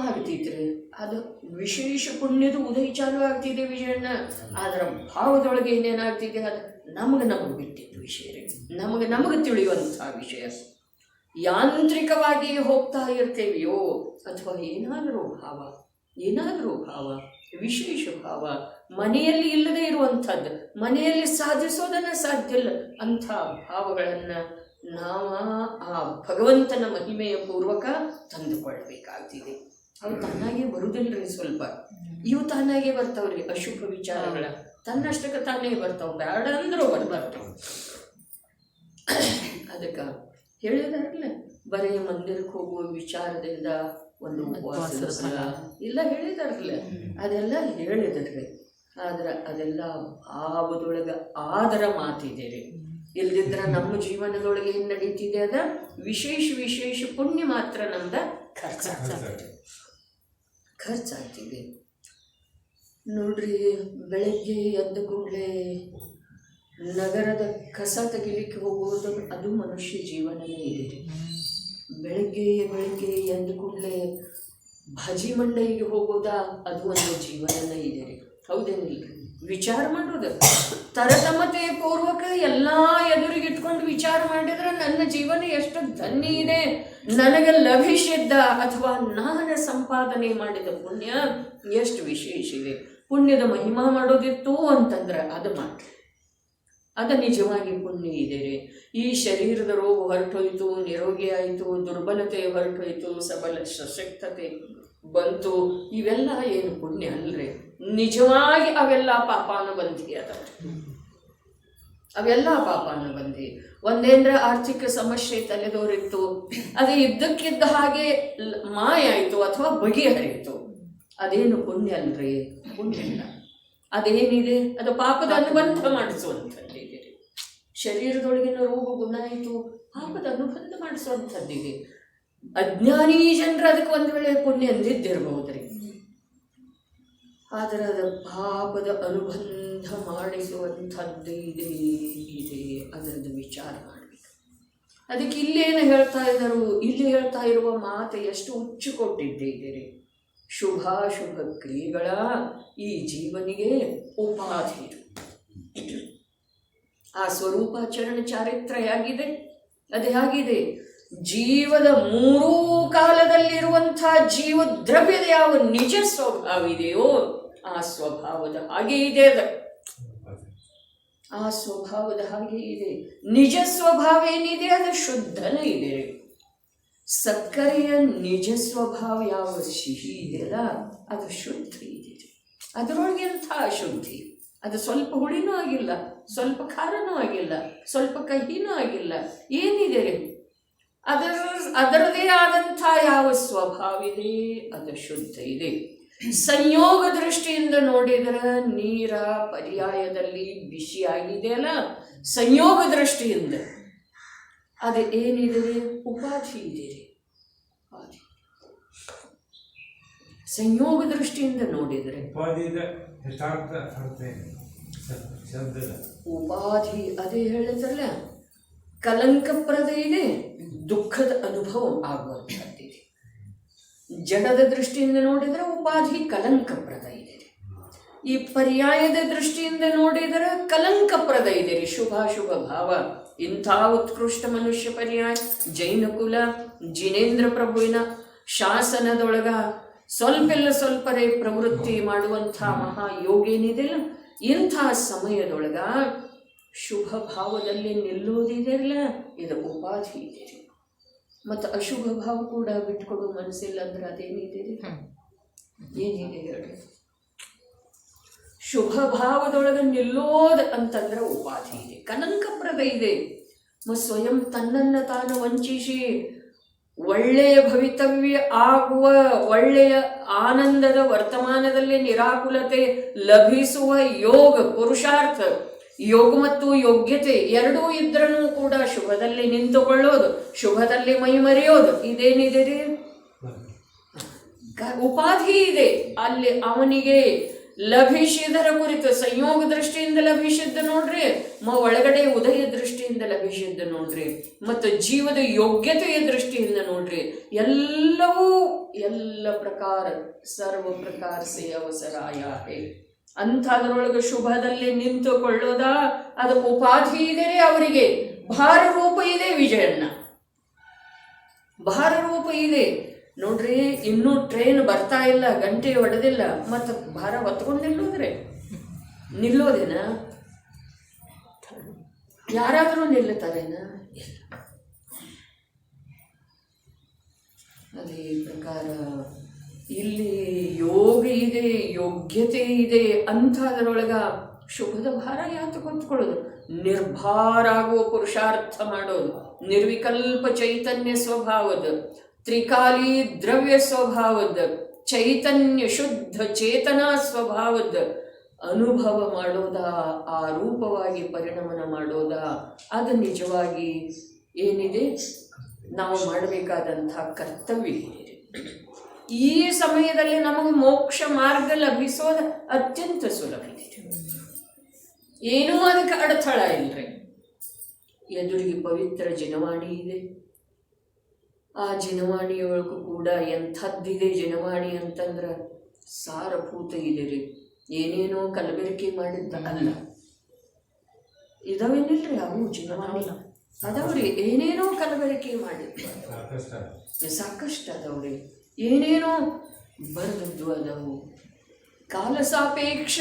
ಆಗ್ತೈತ್ರಿ. ಅದು ವಿಶೇಷ ಪುಣ್ಯದ ಉದಯ ಚಾಲು ಆಗ್ತಿದೆ ವಿಷಯನ. ಅದರ ಭಾವದೊಳಗೆ ಏನೇನಾಗ್ತಿದೆ ಅದು ನಮಗೆ ಬಿಟ್ಟಿದ್ದು ವಿಷಯ ರೀ, ನಮಗೆ ತಿಳಿಯುವಂತಹ ವಿಷಯ. ಯಾಂತ್ರಿಕವಾಗಿ ಹೋಗ್ತಾ ಇರ್ತೇವೆಯೋ ಅಥವಾ ಏನಾದರೂ ಭಾವ ವಿಶೇಷ ಭಾವ ಮನೆಯಲ್ಲಿ ಇಲ್ಲದೆ ಇರುವಂಥದ್ದು, ಮನೆಯಲ್ಲಿ ಸಾಧಿಸೋದನ್ನ ಸಾಧ್ಯ ಇಲ್ಲ ಅಂಥ ಭಾವಗಳನ್ನು ನಾವು ಆ ಭಗವಂತನ ಮಹಿಮೆಯ ಪೂರ್ವಕ ತಂದುಕೊಳ್ಬೇಕಾಗ್ತಿದೆ. ಅವು ತಾನಾಗೆ ಬರುವುದಿಲ್ಲರಿ, ಸ್ವಲ್ಪ ಇವು ತಾನಾಗೆ ಬರ್ತಾವ್ರಿ. ಅಶುಭ ವಿಚಾರಗಳ ತನ್ನಷ್ಟಕ್ಕೆ ತಾನೇ ಬರ್ತಾವೆ, ಬೇಡ ಅಂದ್ರೂ ಬರ್ತಾವೆ. ಅದಕ್ಕೆ ಹೇಳಿದಾರಲ್ಲ, ಬರೀ ಮಂದಿರಕ್ಕೆ ಹೋಗುವ ವಿಚಾರದಿಂದ ಒಂದು ಉಪವಾಸದ ಫಲ ಇಲ್ಲ ಹೇಳಿದಾರಲ್ಲ, ಅದೆಲ್ಲ ಹೇಳಿದ್ರಿ. ಆದ್ರೆ ಅದೆಲ್ಲ ಭಾವದೊಳಗೆ ಆದರ ಮಾತಿದೆ ರೀ. ಇಲ್ದಿದ್ರೆ ನಮ್ಮ ಜೀವನದೊಳಗೆ ಏನು ನಡೀತಿದೆ ಅದ ವಿಶೇಷ ಪುಣ್ಯ ಮಾತ್ರ ನಮ್ದ ಖರ್ಚಾಗ್ತಿದೆ ನೋಡ್ರಿ. ಬೆಳಗ್ಗೆ ಎದ್ದ ಕೂಡಲೇ ನಗರದ ಕಸ ತೆಗಿಲಿಕ್ಕೆ ಹೋಗುವುದು ಅದು ಮನುಷ್ಯ ಜೀವನನೇ ಇದೆ. ಬೆಳಗ್ಗೆ ಎದ್ದ ಕೂಡಲೇ ಭಾಜಿ ಮಂಡಯಿಗೆ ಹೋಗೋದಾ ಅದು ಒಂದು ಜೀವನನೇ ಇದೆ ರೀ. ಹೌದೇನಿಲ್ಲ? ವಿಚಾರ ಮಾಡೋದು ತರತಮತೆ ಪೂರ್ವಕ ಎಲ್ಲ ಎದುರಿಗಿಟ್ಕೊಂಡು ವಿಚಾರ ಮಾಡಿದ್ರೆ ನನ್ನ ಜೀವನ ಎಷ್ಟು ಧನ್ಯ ಇದೆ, ನನಗೆ ಲಭಿಸಿದ್ದ ಅಥವಾ ನಾನು ಸಂಪಾದನೆ ಮಾಡಿದ ಪುಣ್ಯ ಎಷ್ಟು ವಿಶೇಷ ಇದೆ. ಪುಣ್ಯದ ಮಹಿಮಾ ಮಾಡೋದಿತ್ತು ಅಂತಂದ್ರೆ ಅದು ಮಾಡ್ರಿ, ಅದು ನಿಜವಾಗಿ ಪುಣ್ಯ ಇದೆ ರೀ. ಈ ಶರೀರದ ರೋಗ ಹೊರಟೋಯ್ತು, ನಿರೋಗಿ ಆಯಿತು, ದುರ್ಬಲತೆ ಹೊರಟೋಯ್ತು, ಸಶಕ್ತತೆ ಬಂತು, ಇವೆಲ್ಲ ಏನು ಪುಣ್ಯ ಅಲ್ರಿ. ನಿಜವಾಗಿ ಅವೆಲ್ಲ ಪಾಪಾನುಬಂಧಿ ಅದಾವ್ರಿ, ಅವೆಲ್ಲ ಪಾಪಾನುಬಂಧಿ. ಒಂದೇಂದ್ರ ಆರ್ಥಿಕ ಸಮಸ್ಯೆ ತಲೆದೋರಿತ್ತು, ಅದು ಇದ್ದಕ್ಕಿದ್ದ ಹಾಗೆ ಮಾಯ ಆಯಿತು ಅಥವಾ ಬಗೆಹರಿಯಿತು, ಅದೇನು ಪುಣ್ಯ ಅಲ್ರಿ, ಪುಣ್ಯ ಇಲ್ಲ. ಅದೇನಿದೆ ಅದು ಪಾಪದ ಅನುಬಂಧ ಮಾಡಿಸುವಂಥದ್ದಿದೆ. ಶರೀರದೊಳಗಿನ ರೋಗ ಗುಣ ಆಯಿತು, ಪಾಪದ ಅನುಬಂಧ ಮಾಡಿಸುವಂಥದ್ದಿದೆ. ಅಜ್ಞಾನಿ ಜನರು ಅದಕ್ಕೆ ಒಂದು ವೇಳೆ ಪುಣ್ಯ ಅಂದಿದ್ದಿರಬಹುದ್ರಿ, ಆದರೆ ಅದು ಪಾಪದ ಅನುಬಂಧ ಮಾಡಿಸುವಂಥದ್ದು ಇದೆ. ಅದರದ್ದು ವಿಚಾರ ಮಾಡಬೇಕು. ಅದಕ್ಕೆ ಇಲ್ಲೇನು ಹೇಳ್ತಾ ಇದ್ದರು, ಇಲ್ಲಿ ಹೇಳ್ತಾ ಇರುವ ಮಾತು ಎಷ್ಟು ಹುಚ್ಚು ಕೊಟ್ಟಿದ್ದೀರಿ. ಶುಭಾಶುಭ ಕ್ರಿಯೆಗಳ ಈ ಜೀವನಿಗೆ ಉಪಾಧಿ. ಆ ಸ್ವರೂಪಾಚರಣ ಚಾರಿತ್ರ ಹೇಗಿದೆ, ಅದು ಹೇಗಿದೆ? ಜೀವದ ಮೂರೂ ಕಾಲದಲ್ಲಿರುವಂತಹ ಜೀವ ದ್ರವ್ಯದ ಯಾವ ನಿಜ ಸ್ವಭಾವ ಇದೆಯೋ ಆ ಸ್ವಭಾವದ ಹಾಗೆ ಇದೆ. ಆ ಸ್ವಭಾವದ ಹಾಗೆ ಇದೆ. ನಿಜ ಸ್ವಭಾವ ಏನಿದೆ ಅದು ಶುದ್ಧನೇ ಇದೆ. ಸಕ್ಕರೆಯ ನಿಜ ಸ್ವಭಾವ ಯಾವ ಸಿಹಿ ಇದೆಯಲ್ಲ ಅದು ಶುದ್ಧ ಇದೆ. ಅದರೊಳಗೆ ಎಂಥ ಅಶುದ್ಧಿ, ಅದು ಸ್ವಲ್ಪ ಹುಳಿನೂ ಆಗಿಲ್ಲ, ಸ್ವಲ್ಪ ಖಾರನೂ ಆಗಿಲ್ಲ, ಸ್ವಲ್ಪ ಕಹಿನೂ ಆಗಿಲ್ಲ, ಏನಿದೆ ಅದರದೇ ಆದಂಥ ಯಾವ ಸ್ವಭಾವ ಇದೆ ಅದು ಶುದ್ಧ ಇದೆ. ಸಂಯೋಗ ದೃಷ್ಟಿಯಿಂದ ನೋಡಿದರೆ ನೀರ ಪರ್ಯಾಯದಲ್ಲಿ ಬಿಸಿಯಾಗಿದೆ ಅಲ್ಲ, ಸಂಯೋಗ ದೃಷ್ಟಿಯಿಂದ ಅದು ಏನಿದೆ? ಉಪಾಧಿ ಇದೆ. ಸಂಯೋಗ ದೃಷ್ಟಿಯಿಂದ ನೋಡಿದರೆ ಉಪಾಧಿ ಅದೇ ಹೇಳಿದ್ರಲ್ಲ, ಕಲಂಕಪ್ರದ ಇದೆ, ದುಃಖದ ಅನುಭವ ಆಗುವಂಥದ್ದಿದೆ. ಜಡದ ದೃಷ್ಟಿಯಿಂದ ನೋಡಿದರೆ ಉಪಾಧಿ ಕಲಂಕಪ್ರದ ಇದೆ. ಈ ಪರ್ಯಾಯದ ದೃಷ್ಟಿಯಿಂದ ನೋಡಿದರೆ ಕಲಂಕಪ್ರದ ಇದೆ ರೀ. ಶುಭಾಶುಭ ಭಾವ ಇಂಥ ಉತ್ಕೃಷ್ಟ ಮನುಷ್ಯ ಪರ್ಯಾಯ ಜೈನ ಕುಲ ಜಿನೇಂದ್ರ ಪ್ರಭುವಿನ ಶಾಸನದೊಳಗ ಸ್ವಲ್ಪರೇ ಪ್ರವೃತ್ತಿ ಮಾಡುವಂಥ ಮಹಾಯೋಗೇನಿದೆಯಲ್ಲ, ಇಂಥ ಸಮಯದೊಳಗ ಶುಭ ಭಾವದಲ್ಲಿ ನಿಲ್ಲೋದಿದೆಯಲ್ಲ, ಇದು ಉಪಾಧಿ ಇದೆ. ಮತ್ತು ಅಶುಭ ಭಾವ ಕೂಡ ಬಿಟ್ಕೊಡೋ ಮನಸ್ಸಿಲ್ಲ ಅಂದ್ರೆ ಅದೇನಿದೆ, ಏನಿದೆ ಹೇಳ್ರಿ. ಶುಭ ಭಾವದೊಳಗೆ ನಿಲ್ಲೋದು ಅಂತಂದ್ರೆ ಉಪಾಧಿ ಇದೆ, ಕಲಂಕಪ್ರದ ಇದೆ. ಮತ್ತು ಸ್ವಯಂ ತನ್ನನ್ನು ತಾನು ವಂಚಿಸಿ ಒಳ್ಳೆಯ ಭವಿತವ್ಯ ಆಗುವ, ಒಳ್ಳೆಯ ಆನಂದದ ವರ್ತಮಾನದಲ್ಲಿ ನಿರಾಕುಲತೆ ಲಭಿಸುವ ಯೋಗ ಪುರುಷಾರ್ಥ, ಯೋಗ ಮತ್ತು ಯೋಗ್ಯತೆ ಎರಡೂ ಇದ್ರೂ ಕೂಡ ಶುಭದಲ್ಲಿ ನಿಂತುಕೊಳ್ಳೋದು, ಶುಭದಲ್ಲಿ ಮೈ ಮರೆಯೋದು, ಇದೇನಿದೆ ರೀ ಉಪಾಧಿ ಇದೆ. ಅಲ್ಲಿ ಅವನಿಗೆ ಲಭಿಸಿದರ ಕುರಿತು ಸಂಯೋಗ ದೃಷ್ಟಿಯಿಂದ ಲಭಿಸಿದ್ದು ನೋಡ್ರಿ, ಒಳಗಡೆ ಉದಯ ದೃಷ್ಟಿಯಿಂದ ಲಭಿಸಿದ್ದು ನೋಡ್ರಿ, ಮತ್ತು ಜೀವದ ಯೋಗ್ಯತೆಯ ದೃಷ್ಟಿಯಿಂದ ನೋಡ್ರಿ, ಎಲ್ಲವೂ ಎಲ್ಲ ಪ್ರಕಾರ ಸರ್ವ ಪ್ರಕಾರ ಸೇ ಅವಸರಾಯ ಅಂಥದ್ರೊಳಗೆ ಶುಭದಲ್ಲಿ ನಿಂತುಕೊಳ್ಳೋದ, ಅದು ಉಪಾಧಿ ಇದೆ ಅವರಿಗೆ. ಭಾರ ರೂಪ ಇದೆ ವಿಜಯಣ್ಣ, ಭಾರ ರೂಪ ಇದೆ ನೋಡ್ರಿ. ಇನ್ನೂ ಟ್ರೈನ್ ಬರ್ತಾ ಇಲ್ಲ, ಗಂಟೆ ಹೊಡೆದಿಲ್ಲ, ಮತ್ತು ಭಾರ ಹೊತ್ಕೊಂಡು ನಿಲ್ಲೋದ್ರೆ ನಿಲ್ಲೋದೇನ? ಯಾರಾದರೂ ನಿಲ್ಲುತ್ತಾರೇನ? ಅದೇ ಪ್ರಕಾರ ಇಲ್ಲಿ ಯೋಗ ಇದೆ, ಯೋಗ್ಯತೆ ಇದೆ, ಅಂಥದ್ರೊಳಗ ಶುಭದ ಭಾರ ಯಾತ ಹೊತ್ಕೊಳ್ಳೋದು? ನಿರ್ಭಾರ ಆಗುವ ಪುರುಷಾರ್ಥ ಮಾಡೋದು, ನಿರ್ವಿಕಲ್ಪ ಚೈತನ್ಯ ಸ್ವಭಾವದ, ತ್ರಿಕಾಲಿ ದ್ರವ್ಯ ಸ್ವಭಾವದ, ಚೈತನ್ಯ ಶುದ್ಧ ಚೇತನಾ ಸ್ವಭಾವದ ಅನುಭವ ಮಾಡೋದ, ಆ ರೂಪವಾಗಿ ಪರಿಣಮನ ಮಾಡೋದ, ಅದು ನಿಜವಾಗಿ ಏನಿದೆ ನಾವು ಮಾಡಬೇಕಾದಂಥ ಕರ್ತವ್ಯ ಇದೆ. ಈ ಸಮಯದಲ್ಲಿ ನಮಗೆ ಮೋಕ್ಷ ಮಾರ್ಗ ಲಭಿಸೋದು ಅತ್ಯಂತ ಸುಲಭ ಇದೆ, ಏನೂ ಅದಕ್ಕೆ ಅಡಥಳ ಇಲ್ರಿ. ಎದುರಿಗೆ ಪವಿತ್ರ ಜನವಾಣಿ ಇದೆ, ಆ ಜನವಾಣಿಯೊಳಗೂ ಕೂಡ ಎಂಥದ್ದಿದೆ ಜನವಾಣಿ ಅಂತಂದ್ರೆ ಸಾರಭೂತ ಇದೆ ರೀ. ಏನೇನೋ ಕಲಬೆರಕೆ ಮಾಡಿದ್ದ ಅಲ್ಲ, ಇದಾವೇನಿಲ್ರಿ ಅವು ಜನವಾಣಿ ಅದಾವ್ರಿ. ಏನೇನೋ ಕಲಬೆರಕೆ ಮಾಡಿದ್ದ ಸಾಕಷ್ಟು ಅದಾವ್ರಿ, ಏನೇನೋ ಬರೆದದ್ದು ಅದಾವು. ಕಾಲ ಸಾಪೇಕ್ಷ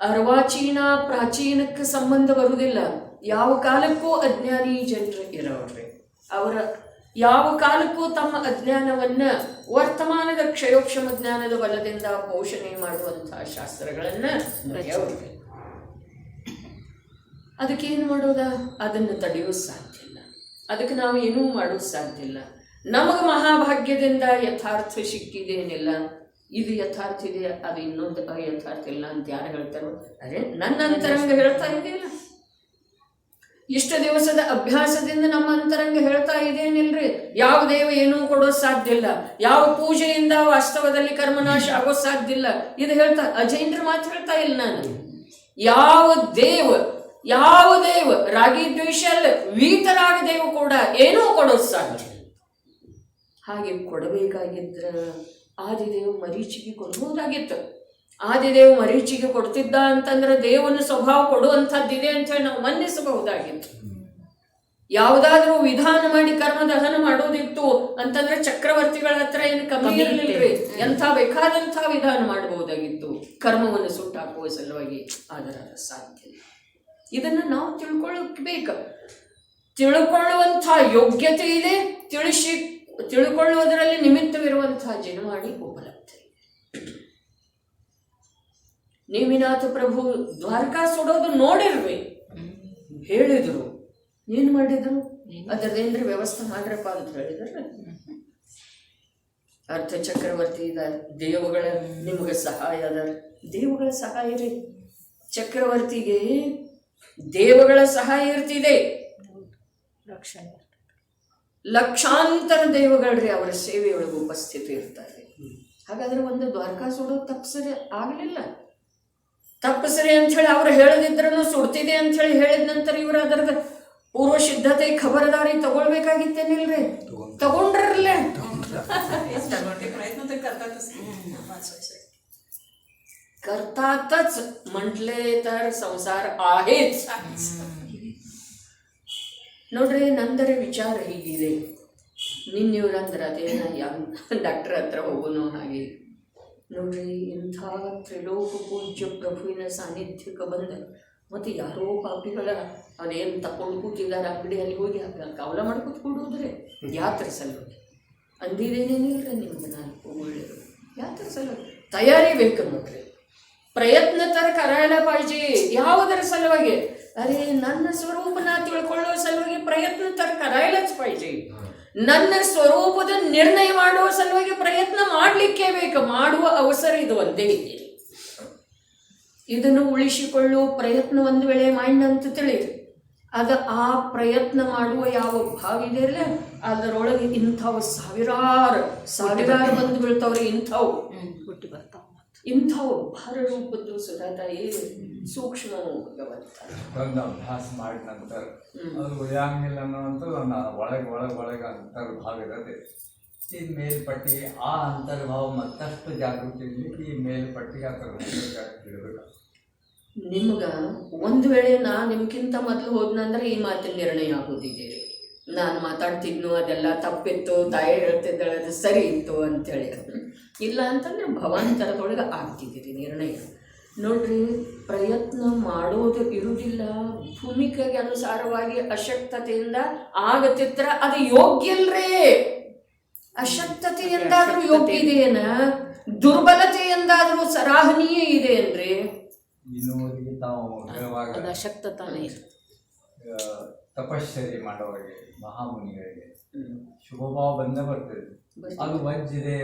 ಅರ್ವಾಚೀನ ಪ್ರಾಚೀನಕ್ಕೆ ಸಂಬಂಧ ಬರುವುದಿಲ್ಲ. ಯಾವ ಕಾಲಕ್ಕೂ ಅಜ್ಞಾನಿ ಜನರು ಇರೋವ್ರಿ. ಅವರ ಯಾವ ಕಾಲಕ್ಕೂ ತಮ್ಮ ಅಜ್ಞಾನವನ್ನು ವರ್ತಮಾನದ ಕ್ಷಯೋಕ್ಷಮ ಜ್ಞಾನದ ಬಲದಿಂದ ಪೋಷಣೆ ಮಾಡುವಂತಹ ಶಾಸ್ತ್ರಗಳನ್ನು ಬರೆಯವ್ರಿಗೆ. ಅದಕ್ಕೇನು ಮಾಡೋದ? ಅದನ್ನು ತಡೆಯೋದು ಸಾಧ್ಯ ಇಲ್ಲ, ಅದಕ್ಕೆ ನಾವು ಏನೂ ಮಾಡೋದು ಸಾಧ್ಯ ಇಲ್ಲ. ನಮಗೆ ಮಹಾಭಾಗ್ಯದಿಂದ ಯಥಾರ್ಥ ಸಿಕ್ಕಿದೇನಿಲ್ಲ, ಇದು ಯಥಾರ್ಥ ಇದೆ, ಅದು ಇನ್ನೊಂದು ಯಥಾರ್ಥ ಇಲ್ಲ ಅಂತ ಯಾರು ಹೇಳ್ತಾರೋ? ಅದೇ ನನ್ನ ಅಂತರಂಗ ಹೇಳ್ತಾ ಇದೆಯಲ್ಲ, ಇಷ್ಟು ದಿವಸದ ಅಭ್ಯಾಸದಿಂದ ನಮ್ಮ ಅಂತರಂಗ ಹೇಳ್ತಾ ಇದೇನಿಲ್ರಿ. ಯಾವ ದೇವ ಏನೂ ಕೊಡೋದು ಸಾಧ್ಯ ಇಲ್ಲ, ಯಾವ ಪೂಜೆಯಿಂದ ವಾಸ್ತವದಲ್ಲಿ ಕರ್ಮನಾಶ ಆಗೋದು ಸಾಧ್ಯ ಇಲ್ಲ, ಇದು ಹೇಳ್ತಾ ಅಜೈನ್ರ ಮಾತು ಹೇಳ್ತಾ ಇಲ್ಲ ನಾನು. ಯಾವ ದೇವ ರಾಗಿ ದ್ವೇಷಲ್ ವೀತರಾಗ ದೇವ ಕೂಡ ಏನೂ ಕೊಡೋದು ಸಾಧ್ಯ. ಹಾಗೆ ಕೊಡಬೇಕಾಗಿದ್ರ ಆದಿದೇವ ಮರೀಚಿಗೆ ಕೊಡ್ಬೋದಾಗಿತ್ತು. ಆದಿದೇವ ಮರೀಚಿಗೆ ಕೊಡ್ತಿದ್ದ ಅಂತಂದ್ರೆ ದೇವನ ಸ್ವಭಾವ ಕೊಡುವಂಥದ್ದಿದೆ ಅಂತ ಹೇಳಿ ನಾವು ಮನ್ನಿಸಬಹುದಾಗಿತ್ತು. ಯಾವುದಾದ್ರೂ ವಿಧಾನ ಮಾಡಿ ಕರ್ಮ ದಹನ ಮಾಡೋದಿತ್ತು ಅಂತಂದ್ರೆ ಚಕ್ರವರ್ತಿಗಳ ಹತ್ರ ಏನು ಕಮ್ಮಿ ಇರಲಿಲ್ರಿ, ಎಂಥ ಬೇಕಾದಂಥ ವಿಧಾನ ಮಾಡಬಹುದಾಗಿತ್ತು ಕರ್ಮವನ್ನು ಸುಟ್ಟಾಕುವ ಸಲುವಾಗಿ. ಆದರೆ ಅದು ಸಾಧ್ಯ ಇಲ್ಲ. ಇದನ್ನು ನಾವು ತಿಳ್ಕೊಳ್ಳಬೇಕು. ತಿಳ್ಕೊಳ್ಳುವಂಥ ಯೋಗ್ಯತೆ ಇದೆ, ತಿಳ್ಕೊಳ್ಳುವುದರಲ್ಲಿ ನಿಮಿತ್ತವಿರುವಂತಹ ಜನವಾಣಿ ಉಪಲಬ್ಧ ಇದೆ. ನೇಮಿನಾಥ ಪ್ರಭು ದ್ವಾರಕಾ ಸುಡೋದು ನೋಡಿರ್ವಿ, ಹೇಳಿದ್ರು. ಏನು ಮಾಡಿದ್ರು? ಅದರದೇನ್ರ ವ್ಯವಸ್ಥೆ ಮಾಡ್ರಪ್ಪ ಅಂತ ಹೇಳಿದ್ರೆ ಅರ್ಥ ಚಕ್ರವರ್ತಿ ಇದ, ದೇವಗಳ ನಿಮಗೆ ಸಹಾಯ ಅದ. ದೇವಗಳ ಸಹಾಯ ರೀ, ಚಕ್ರವರ್ತಿಗೆ ದೇವಗಳ ಸಹಾಯ ಇರ್ತಿದೆ. ಲಕ್ಷಾಂತರ ದೇವಗಳ್ರಿ ಅವರ ಸೇವೆಯೊಳಗೆ ಉಪಸ್ಥಿತಿ ಇರ್ತಾರೆ. ಹಾಗಾದ್ರೆ ಒಂದು ದ್ವಾರಕಾ ಸುಡೋದು ತಪ್ಸರಿ ಆಗಲಿಲ್ಲ. ತಪ್ಸರಿ ಅಂಥೇಳಿ ಅವ್ರು ಹೇಳದಿದ್ರೂ ಸುಡ್ತಿದೆ ಅಂಥೇಳಿ ಹೇಳಿದ ನಂತರ ಇವರು ಅದರದ ಪೂರ್ವ ಸಿದ್ಧತೆ ಖಬರದಾರಿ ತಗೊಳ್ಬೇಕಾಗಿತ್ತೇನಿಲ್ರಿ? ತಗೊಂಡ್ರಲ್ಲ. करतातच म्हटले तर संसार आहेच. ನೋಡ್ರಿ, ನಂದರ ವಿಚಾರ ಹೀಗಿದೆ. ನಿನ್ನಿವ್ರಂದ್ರೆ ಅದೇನ ಡಾಕ್ಟರ್ ಹತ್ರ ಹೋಗೋನು ಹಾಗೆ. ನೋಡ್ರಿ, ಇಂಥ ತ್ರಿಲೋಕ ಪೂಜ್ಯ ಪ್ರಭುವಿನ ಸಾನ್ನಿಧ್ಯಕ್ಕೆ ಬಂದ ಮತ್ತು ಯಾರೋ ಪಾಪಿಗಳ ಅದೇನು ತಕೊಂಡು ಕೂತಿದ್ದಾರೆ ಅಂಗಡಿಯಲ್ಲಿ ಹೋಗಿ ಕವಲ ಮಾಡ್ಕೊತ ಕೊಡುವುದ್ರೆ ಯಾತ್ರೆ ಸಲುವಾಗಿ ಅಂದಿದ್ದೇನೇನಿಲ್ಲ ನಿಮ್ಗೆ. ನಾಲ್ಕು ಒಳ್ಳೆಯದು ಯಾತ್ರೆ ಸಲುವಾಗಿ ತಯಾರಿ ಬೇಕು ನೋಡ್ರಿ. ಪ್ರಯತ್ನ ತರ ಕರಾಯಲ ಪಾಯ್ಜಿ. ಯಾವುದರ ಸಲುವಾಗಿ? ಅರೆ ನನ್ನ ಸ್ವರೂಪನ ತಿಳ್ಕೊಳ್ಳೋ ಸಲುವಾಗಿ ಪ್ರಯತ್ನ ತರ ಕರಾಯಲच ಪಾಯ್ಜಿ. ನನ್ನ ಸ್ವರೂಪದ ನಿರ್ಣಯ ಮಾಡುವ ಸಲುವಾಗಿ ಪ್ರಯತ್ನ ಮಾಡಲಿಕ್ಕೆ ಬೇಕು. ಮಾಡುವ ಅವಸರ ಇದು ಒಂದೇ ಇದೆ. ಇದನ್ನು ಉಳಿಸಿಕೊಳ್ಳುವ ಪ್ರಯತ್ನ ಒಂದು ವೇಳೆ ಮಾಡಿನಂತ ತಿಳಿಯಿರಿ. ಅದು ಆ ಪ್ರಯತ್ನ ಮಾಡುವ ಯಾವ ಭಾವ ಇದೆಯಲ್ಲ ಅದರೊಳಗೆ ಇಂಥವು ಸಾವಿರಾರು ಬಂದು ಬೀಳ್ತಾವ್ರಿ. ಇಂಥವು ಹುಟ್ಟಿ ಬರ್ತಾವ. ಇಂಥವು ಭಾರ ರೂಪದ್ದು ಸುಧಾತಾಯಿ ಸೂಕ್ಷ್ಮ ಭಗವಂತ ಒಂದು ಅಭ್ಯಾಸ ಮಾಡಿದ ನಂತರ ಅದು ಉಳಿಯಂಗಿಲ್ಲ ಅನ್ನೋಂಥ ಒಳಗೆ ಅಂತರ್ಭಾವ ಇರೋದೆ. ಈ ಮೇಲ್ಪಟ್ಟಿ ಆ ಅಂತರ್ಭಾವ ಮತ್ತಷ್ಟು ಜಾಗೃತಿ ಈ ಮೇಲ್ಪಟ್ಟಿಗೆ ಆ ಥರ ಇಡಬೇಕು. ನಿಮ್ಗೆ ಒಂದು ವೇಳೆ ನಾನು ನಿಮ್ಗಿಂತ ಮೊದಲು ಹೋದ್ನಂದ್ರೆ ಈ ಮಾತಿನ ನಿರ್ಣಯ ಆಗೋದಿದ್ದೀರಿ. ನಾನು ಮಾತಾಡ್ತಿದ್ನು ಅದೆಲ್ಲ ತಪ್ಪಿತ್ತು, ತಾಯಿ ಹೇಳ್ತಿದ್ದಾಳೆ ಅದು ಸರಿ ಇತ್ತು ಅಂಥೇಳಿ. ಇಲ್ಲ ಅಂತಂದ್ರೆ ಭವಾಂತರದೊಳಗೆ ಆಗ್ತಿದ್ದೀರಿ ನಿರ್ಣಯ. ನೋಡ್ರಿ, ಪ್ರಯತ್ನ ಮಾಡೋದು ಇರುವುದಿಲ್ಲ. ಭೂಮಿಕೆಗೆ ಅನುಸಾರವಾಗಿ ಅಶಕ್ತತೆಯಿಂದ ಆಗತಿತ್ರ ಅದು ಯೋಗ್ಯಲ್ರೇ. ಅಶಕ್ತತೆಯಿಂದಾದ್ರೂ ಯೋಗ್ಯ ಇದೆಯೇನ? ದುರ್ಬಲತೆಯಿಂದಾದ್ರೂ ಸರಾಹನೀಯ ಇದೆ ಅನ್ರಿ. ಇನ್ನೂರಿಗೆ ತಾವು ಹೇಳುವಾಗ ಅಶಕ್ತತಾನೇ ತಪಶ್ಚರ್ಯ ಮಾಡೋರಿಗೆ ಮಹಾಮುನಿಗಳಿಗೆ ಶುಭಭಾವ ಬಂದೇ ಬರ್ತದೆ. ಅದು ವಜ್ಜಿದೆ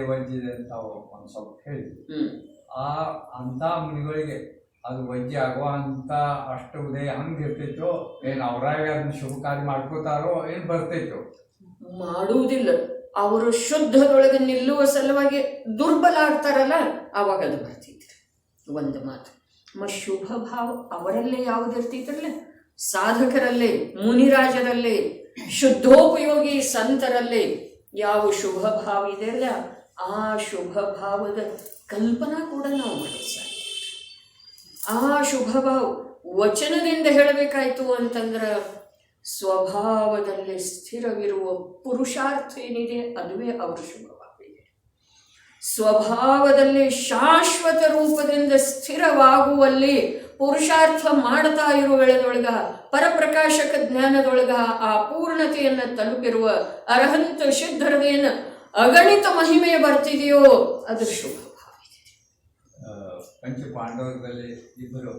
ಅಂತ ತಾವು ಒಂದು ಸ್ವಲ್ಪ ಹೇಳಿದ್ವಿ. ಅಂಥ ಮುನಿಗಳಿಗೆ ಅದು ವಜ್ಜೆ ಆಗುವಂಥ ಅಷ್ಟು ಉದಯ ಹಂಗೆ ಇರ್ತೈತೋ ಏನು ಅವರಾಗ ಅದನ್ನ ಶುಭ ಕಾರ್ಯ ಮಾಡ್ಕೋತಾರೋ ಏನು ಬರ್ತೈತೋ? ಮಾಡುವುದಿಲ್ಲ. ಅವರು ಶುದ್ಧದೊಳಗೆ ನಿಲ್ಲುವ ಸಲುವಾಗಿ ದುರ್ಬಲ ಆಗ್ತಾರಲ್ಲ ಅವಾಗ ಅದು ಬರ್ತಿದ್ರು. ಒಂದು ಮಾತು ಶುಭ ಭಾವ ಅವರಲ್ಲೇ ಯಾವುದಿರ್ತಿದ್ರಲ್ಲ, ಸಾಧಕರಲ್ಲೇ, ಮುನಿರಾಜರಲ್ಲೇ, ಶುದ್ಧೋಪಯೋಗಿ ಸಂತರಲ್ಲೇ ಯಾವ ಶುಭ ಭಾವ ಇದೆಯಲ್ಲ ಆ ಶುಭ ಭಾವದ ಕಲ್ಪನಾ ಕೂಡ ನಾವು ಮಾಡೋದು ಸಾಧ್ಯ. ಆ ಶುಭ ಭಾವ ವಚನದಿಂದ ಹೇಳಬೇಕಾಯ್ತು ಅಂತಂದ್ರೆ ಸ್ವಭಾವದಲ್ಲಿ ಸ್ಥಿರವಿರುವ ಪುರುಷಾರ್ಥ ಏನಿದೆ ಅದುವೇ ಅವರ ಶುಭ ಭಾವ ಇದೆ. ಸ್ವಭಾವದಲ್ಲಿ ಶಾಶ್ವತ ರೂಪದಿಂದ ಸ್ಥಿರವಾಗುವಲ್ಲಿ ಪುರುಷಾರ್ಥ ಮಾಡ್ತಾ ಇರುವ ವೇಳೆದೊಳಗ ಪರಪ್ರಕಾಶಕ ಜ್ಞಾನದೊಳಗ ಆ ಪೂರ್ಣತೆಯನ್ನು ತಲುಪಿರುವ ಅರ್ಹಂತ ಸಿದ್ಧರದೇನು ಅಗಣಿತ ಮಹಿಮೆ ಬರ್ತಿದೆಯೋ ಅದು ಶುಭ ಭಾವ ಇದೆ. ಪಂಚಪಾಂಡವರಲ್ಲಿ ಇಬ್ಬರು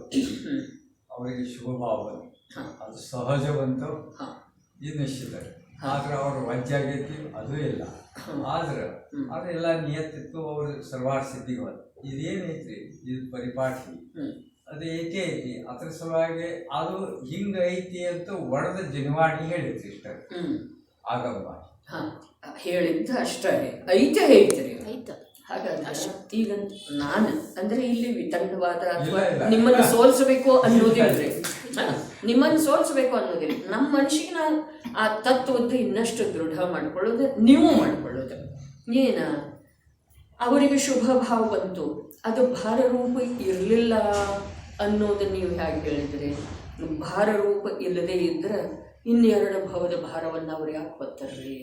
ಅವರಿಗೆ ಶುಭ ಭಾವ ಬಂತು, ಅದು ಸಹಜ ಬಂತು, ಇದು ನಿಶ್ಚಿತ. ಆದ್ರೆ ಅವ್ರು ವಜ್ಜೆ ಆಗೈತಿ ಅದು ಇಲ್ಲ. ಆದ್ರೆ ಅದೆಲ್ಲ ನಿಯತ್ತಿತ್ತು. ಅವ್ರು ಸರ್ವಾರ್ ಸಿದ್ಧಿಗೆ ಬಂತು. ಇದೇನೈತ್ರಿ ಇದು ಪರಿಪಾಠಿ ಅದು ಏಕೆ ಐತಿ ಅದ್ರ ಸಲುವಾಗಿ ಅದು ಹಿಂಗ ಐತಿ ಅಂತ ಒಡೆದ ಜನವಾಣಿ ಹೇಳಿದ್ರಿ ಇಷ್ಟ ಆಗಮ್ಮ ಹೇಳಿದ್ದ ಅಷ್ಟೇ ಐತೆ ಹೇಳ್ತೀರಿ. ಹಾಗಾದ್ರೆ ಈಗ ನಾನು ಅಂದ್ರೆ ಇಲ್ಲಿ ವಿತಂಡವಾದ ಅಥವಾ ನಿಮ್ಮನ್ನು ಸೋಲಿಸಬೇಕು ಅನ್ನೋದಿಲ್ರಿ. ನಿಮ್ಮನ್ನು ಸೋಲಿಸಬೇಕು ಅನ್ನೋದಿಲ್ಲ. ನಮ್ಮ ಮನುಷ್ಯಗೆ ನಾವು ಆ ತತ್ವದ್ದು ಇನ್ನಷ್ಟು ದೃಢ ಮಾಡ್ಕೊಳ್ಳೋದು, ನೀವು ಮಾಡ್ಕೊಳ್ಳೋದು ಏನ. ಅವರಿಗೆ ಶುಭ ಭಾವ ಬಂತು, ಅದು ಭಾರರೂಪ ಇರಲಿಲ್ಲ ಅನ್ನೋದು ನೀವು ಹೇಗೆ ಹೇಳಿದ್ರಿ? ಭಾರರೂಪ ಇಲ್ಲದೆ ಇದ್ರೆ ಇನ್ನೆರಡು ಭಾವದ ಭಾರವನ್ನು ಅವ್ರು ಯಾಕೆ ಹೊತ್ತಾರ್ರಿ?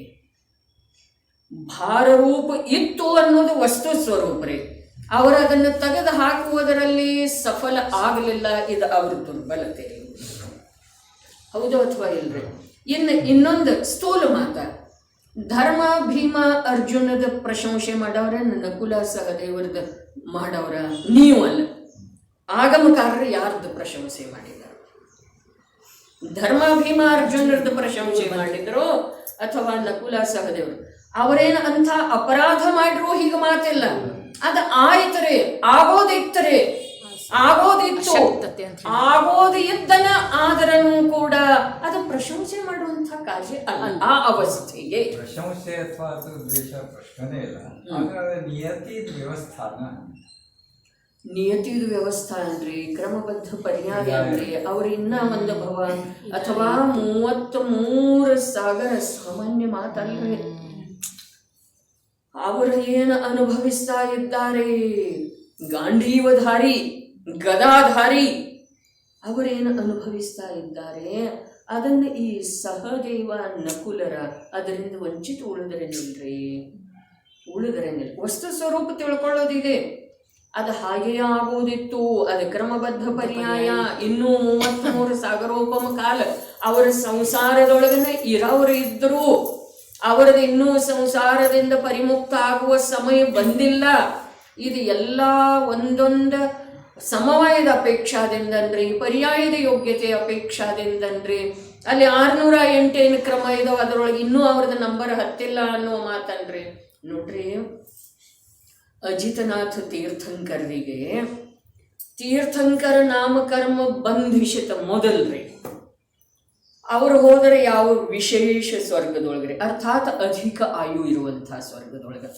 ಭಾರರೂಪ ಇತ್ತು ಅನ್ನೋದು ವಸ್ತು ಸ್ವರೂಪ ರೀ. ಅವರು ಅದನ್ನು ತೆಗೆದು ಹಾಕುವುದರಲ್ಲಿ ಸಫಲ ಆಗಲಿಲ್ಲ, ಇದು ಅವ್ರ ದುರ್ಬಲತೆ. ಹೌದು ಅಥವಾ ಇಲ್ರಿ? ಇನ್ನೊಂದು ಸ್ಥೂಲ ಮಾತ, ಧರ್ಮ ಭೀಮ ಅರ್ಜುನದ ಪ್ರಶಂಸೆ ಮಾಡವ್ರ, ನಕುಲ ಸಹದೇವರದ ಮಾಡವ್ರ, ನೀವು ಅಲ್ಲ. ಆಗಮಕಾರರು ಯಾರ್ದು ಪ್ರಶಂಸೆ ಮಾಡಿದ್ದಾರೆ? ಧರ್ಮ ಭೀಮ ಅರ್ಜುನರದ್ದು ಪ್ರಶಂಸೆ ಮಾಡಿದ್ರು ಅಥವಾ ನಕುಲ ಸಹದೇವರು? ಅವರೇನು ಅಂಥ ಅಪರಾಧ ಮಾಡಿದ್ರು ಹೀಗೆ ಮಾತಿಲ್ಲ. ಅದು ಆಯ್ತರೆ, ಆಗೋದಿತ್ತರೆ, ಆಗೋದಿತ್ತು, ಆಗೋದು ಇದ್ದನ ಆದರನು ಕೂಡ ಅದು ಪ್ರಶಂಸೆ ಮಾಡುವಂಥ ಕಾರ್ಯ ಅಲ್ಲ. ಆ ಅವಸ್ಥೆಗೆ ಪ್ರಶಂಸೆ ಅಥವಾ ದ್ವೇಷ ಪ್ರಶ್ನೆ ಇಲ್ಲ. ಆದ್ರೆ ನಿಯತಿ ವ್ಯವಸ್ಥಾನ, ನಿಯತಿದು ವ್ಯವಸ್ಥಾ ಅನ್ರಿ, ಕ್ರಮಬದ್ಧ ಪರ್ಯಾಯ ಅನ್ರಿ. ಅವ್ರ ಇನ್ನ ಒಂದು ಭವ ಅಥವಾ 33,000 ಸಾಮಾನ್ಯ ಮಾತಲ್ರಿ. ಅವರು ಏನು ಅನುಭವಿಸ್ತಾ ಇದ್ದಾರೆ? ಗಾಂಡೀವಧಾರಿ, ಗದಾಧಾರಿ ಅವರೇನು ಅನುಭವಿಸ್ತಾ ಇದ್ದಾರೆ ಅದನ್ನು ಈ ಸಹದೇವ ನಕುಲರ ಅದರಿಂದ ವಂಚಿತ ಉಳಿದರೇನಿಲ್ರಿ, ಉಳಿದರೇನಿಲ್ಲ. ವಸ್ತು ಸ್ವರೂಪ ತಿಳ್ಕೊಳ್ಳೋದಿದೆ, ಅದು ಹಾಗೆಯೇ ಆಗುವುದಿತ್ತು. ಅದು ಕ್ರಮಬದ್ಧ ಪರ್ಯಾಯ. ಇನ್ನೂ 33 ಸಾಗರೋಪಮ ಕಾಲ ಅವರ ಸಂಸಾರದೊಳಗನ ಇರೋರು ಇದ್ದರೂ ಅವರದ್ದು ಇನ್ನೂ ಸಂಸಾರದಿಂದ ಪರಿಮುಕ್ತ ಆಗುವ ಸಮಯ ಬಂದಿಲ್ಲ. ಇದು ಎಲ್ಲ ಒಂದೊಂದು ಸಮವಾಯದ ಅಪೇಕ್ಷಾದಿಂದನ್ರಿ, ಪರ್ಯಾಯದ ಯೋಗ್ಯತೆ ಅಪೇಕ್ಷಾದಿಂದನ್ರಿ. ಅಲ್ಲಿ 608 ಕ್ರಮ ಇದಾವೆ, ಅದರೊಳಗೆ ಇನ್ನೂ ಅವ್ರದ್ದು ನಂಬರ್ ಹತ್ತಿಲ್ಲ ಅನ್ನೋ ಮಾತನ್ರಿ. ನೋಡ್ರಿ, ಅಜಿತನಾಥ ತೀರ್ಥಂಕರಿಗೆ ತೀರ್ಥಂಕರ ನಾಮಕರ್ಮ ಬಂಧಿಸಿತ ಮೊದಲ್ರಿ. ಅವರು ಹೋದರೆ ಯಾವ ವಿಶೇಷ ಸ್ವರ್ಗದೊಳಗ್ರಿ, ಅರ್ಥಾತ್ ಅಧಿಕ ಆಯು ಇರುವಂತಹ ಸ್ವರ್ಗದೊಳಗೆ.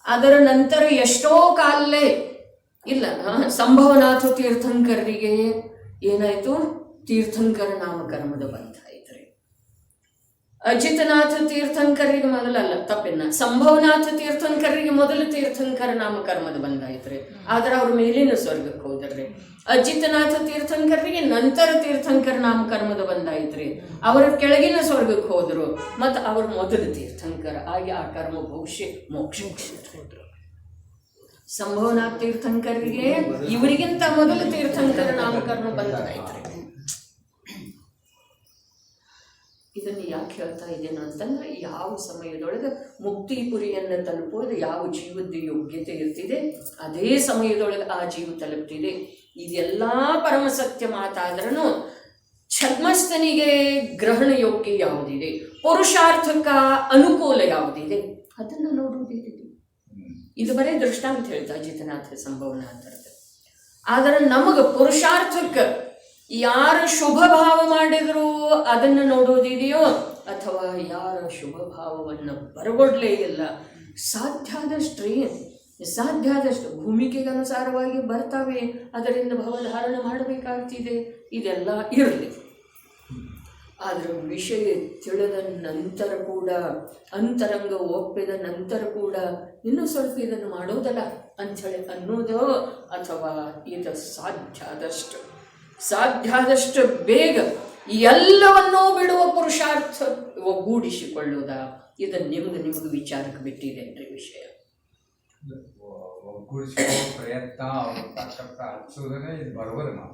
ಅದರ ನಂತರ ಎಷ್ಟೋ ಕಾಲೇ ಇಲ್ಲ. ಸಂಭವನಾಥ ತೀರ್ಥಂಕರಿಗೆ ಏನಾಯ್ತು, ತೀರ್ಥಂಕರ ನಾಮಕರ್ಮದ ಬಂಧ ಆಯ್ತ್ರಿ. ಅಜಿತನಾಥ ತೀರ್ಥಂಕರಿಗೆ ಮೊದಲಲ್ಲ, ತಪ್ಪಿನ ಸಂಭವನಾಥ ತೀರ್ಥಂಕರಿಗೆ ಮೊದಲು ತೀರ್ಥಂಕರ ನಾಮಕರ್ಮದ ಬಂಧ ಆಯ್ತ್ರಿ. ಆದ್ರೆ ಅವ್ರ ಮೇಲಿನ ಸ್ವರ್ಗಕ್ಕೆ ಹೋದ್ರಿ. ಅಜಿತನಾಥ ತೀರ್ಥಂಕರಿಗೆ ನಂತರ ತೀರ್ಥಂಕರ ನಾಮಕರ್ಮದ ಬಂಧ ಆಯ್ತ್ರಿ. ಅವರ ಕೆಳಗಿನ ಸ್ವರ್ಗಕ್ಕೆ ಹೋದ್ರು, ಮತ್ತು ಅವ್ರ ಮೊದಲು ತೀರ್ಥಂಕರ ಆಗಿ ಆ ಕರ್ಮ ಭವಿಷ್ಯ ಮೋಕ್ಷ ಹೋದ್ರು. ಸಂಭವನಾಥ ತೀರ್ಥಂಕರಿಗೆ ಇವರಿಗಿಂತ ಮೊದಲು ತೀರ್ಥಂಕರ ನಾಮಕರ್ಮ ಬಂಧ ಆಯ್ತ್ರಿ. ಇದನ್ನು ಯಾಕೆ ಹೇಳ್ತಾ ಇದ್ದೇನೆ ಅಂತಂದ್ರೆ, ಯಾವ ಸಮಯದೊಳಗೆ ಮುಕ್ತಿಪುರಿಯನ್ನು ತಲುಪೋದು ಯಾವ ಜೀವದ ಯೋಗ್ಯತೆ ಇರ್ತಿದೆ, ಅದೇ ಸಮಯದೊಳಗೆ ಆ ಜೀವ ತಲುಪ್ತಿದೆ. ಇದೆಲ್ಲ ಪರಮಸತ್ಯ ಮಾತಾದ್ರೂ ಛದ್ಮಸ್ಥನಿಗೆ ಗ್ರಹಣ ಯೋಗ್ಯ ಯಾವುದಿದೆ, ಪುರುಷಾರ್ಥಕ ಅನುಕೂಲ ಯಾವುದಿದೆ, ಅದನ್ನು ನೋಡುವುದಿದೆ. ಇದು ಬರೀ ದೃಷ್ಟಾಂತ ಹೇಳ್ತಾ ಅಜಿತನಾಥ ಸಂಭವನಾಥರದ್ದು. ಆದರೆ ನಮಗೆ ಪುರುಷಾರ್ಥಕ್ಕೆ ಯಾರು ಶುಭ ಭಾವ ಮಾಡಿದ್ರು ಅದನ್ನು ನೋಡೋದಿದೆಯೋ, ಅಥವಾ ಯಾರ ಶುಭ ಭಾವವನ್ನು ಬರಗೊಡ್ಲೇ ಇಲ್ಲ, ಸಾಧ್ಯ ಆದಷ್ಟು ಭೂಮಿಕೆಗೆ ಅನುಸಾರವಾಗಿ ಬರ್ತಾವೆ, ಅದರಿಂದ ಭವಧಾರಣ ಮಾಡಬೇಕಾಗ್ತಿದೆ. ಇದೆಲ್ಲ ಇರಲಿ. ಆದರೆ ವಿಷಯ ತಿಳಿದ ನಂತರ ಕೂಡ, ಅಂತರಂಗ ಒಪ್ಪಿದ ನಂತರ ಕೂಡ ಇನ್ನೂ ಸ್ವಲ್ಪ ಇದನ್ನು ಮಾಡೋದಲ್ಲ ಅಂಥೇಳಿ ಅನ್ನೋದು, ಅಥವಾ ಇದು ಸಾಧ್ಯ ಆದಷ್ಟು ಬೇಗ ಎಲ್ಲವನ್ನೂ ಬಿಡುವ ಪುರುಷಾರ್ಥ ಒಗ್ಗೂಡಿಸಿಕೊಳ್ಳುವುದ, ಇದನ್ನು ನಿಮಗೆ ವಿಚಾರಕ್ಕೆ ಬಿಟ್ಟಿದ್ದೇನ್ರಿ ವಿಷಯ. ಒಗ್ಗೂಡಿಸುವ ಪ್ರಯತ್ನ ಅವರು ತಕ್ಕ ಹಚ್ಚೋದನ್ನೇ ಇದು ಬರೋಬರ್ ನಾವು.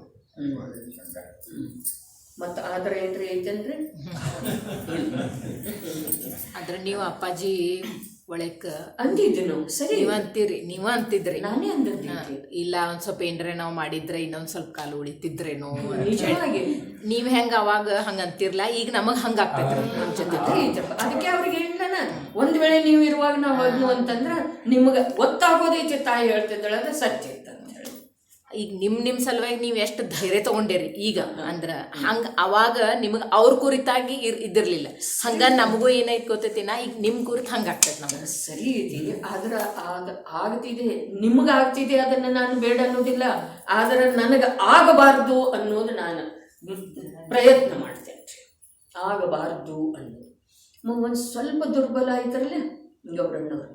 ಮತ್ತು ಆದ್ರೆ ಏನ್ರಿ ಐತೇನ್ರಿ, ಆದ್ರೆ ನೀವು ಅಪ್ಪಾಜಿ ಒಳಕ್ ಅಂದಿದ್ದು ಸರಿ, ನೀವ ಅಂತಿದ್ರಿ, ನಾನೇ ಅಂದಿದ್ದೆ. ಇಲ್ಲ ಒಂದ್ ಸ್ವಲ್ಪ ಏನ್ರೆ ನಾವು ಮಾಡಿದ್ರೆ ಇನ್ನೊಂದ್ ಸ್ವಲ್ಪ ಕಾಲ ಉಳಿತಿದ್ರೇನೋ. ನಿಜವಾಗಿ ನೀವ್ ಹೆಂಗ ಅವಾಗ ಹಂಗ ಅಂತಿರ್ಲ, ಈಗ ನಮಗ್ ಹಂಗ ಆಗ್ತೈತ್ರಿ ನಮ್ ಜೊತೆ. ಅದಕ್ಕೆ ಅವ್ರಿಗೆ ಹೇಳಣ, ಒಂದ್ ವೇಳೆ ನೀವು ಇರುವಾಗ ನಾವು ಹೋದ್ನು ಅಂತಂದ್ರ ನಿಮ್ಗೆ ಗೊತ್ತಾಗೋದೈತಿ. ತಾಯಿ ಹೇಳ್ತಿದ್ದಳ ಅದು ಸತ್ಯ ಇತ್ತು ಅಂತ ಹೇಳಿ. ಈಗ ನಿಮ್ ಸಲುವಾಗಿ ನೀವ್ ಎಷ್ಟು ಧೈರ್ಯ ತಗೊಂಡಿರಿ ಈಗ ಅಂದ್ರ, ಹಂಗ ಅವಾಗ ನಿಮಗ್ ಅವ್ರ ಕುರಿತಾಗಿ ಇದಿರ್ಲಿಲ್ಲ. ಹಂಗ ನಮಗೂ ಏನಾಯ್ತು ಗೊತ್ತೈತಿನ, ಈಗ ನಿಮ್ ಕುರಿತು ಹಂಗ ಆಗ್ತೈತಿ ನಮ್ಗೆ. ಸರಿ ಐತಿ, ಆದ್ರ ಆಗ್ತಿದೆ, ನಿಮ್ಗಾಗ್ತಿದೆ, ಅದನ್ನ ನಾನು ಬೇಡ ಅನ್ನೋದಿಲ್ಲ. ಆದ್ರೆ ನನಗೆ ಆಗಬಾರ್ದು ಅನ್ನೋದು ನಾನು ಪ್ರಯತ್ನ ಮಾಡ್ತೇನೆ. ಆಗಬಾರ್ದು ಅನ್ನೋದು ಒಂದು ಸ್ವಲ್ಪ ದುರ್ಬಲ ಆಯ್ತಲ್ಲ ಗೌರಣ್ಣವ್ರು,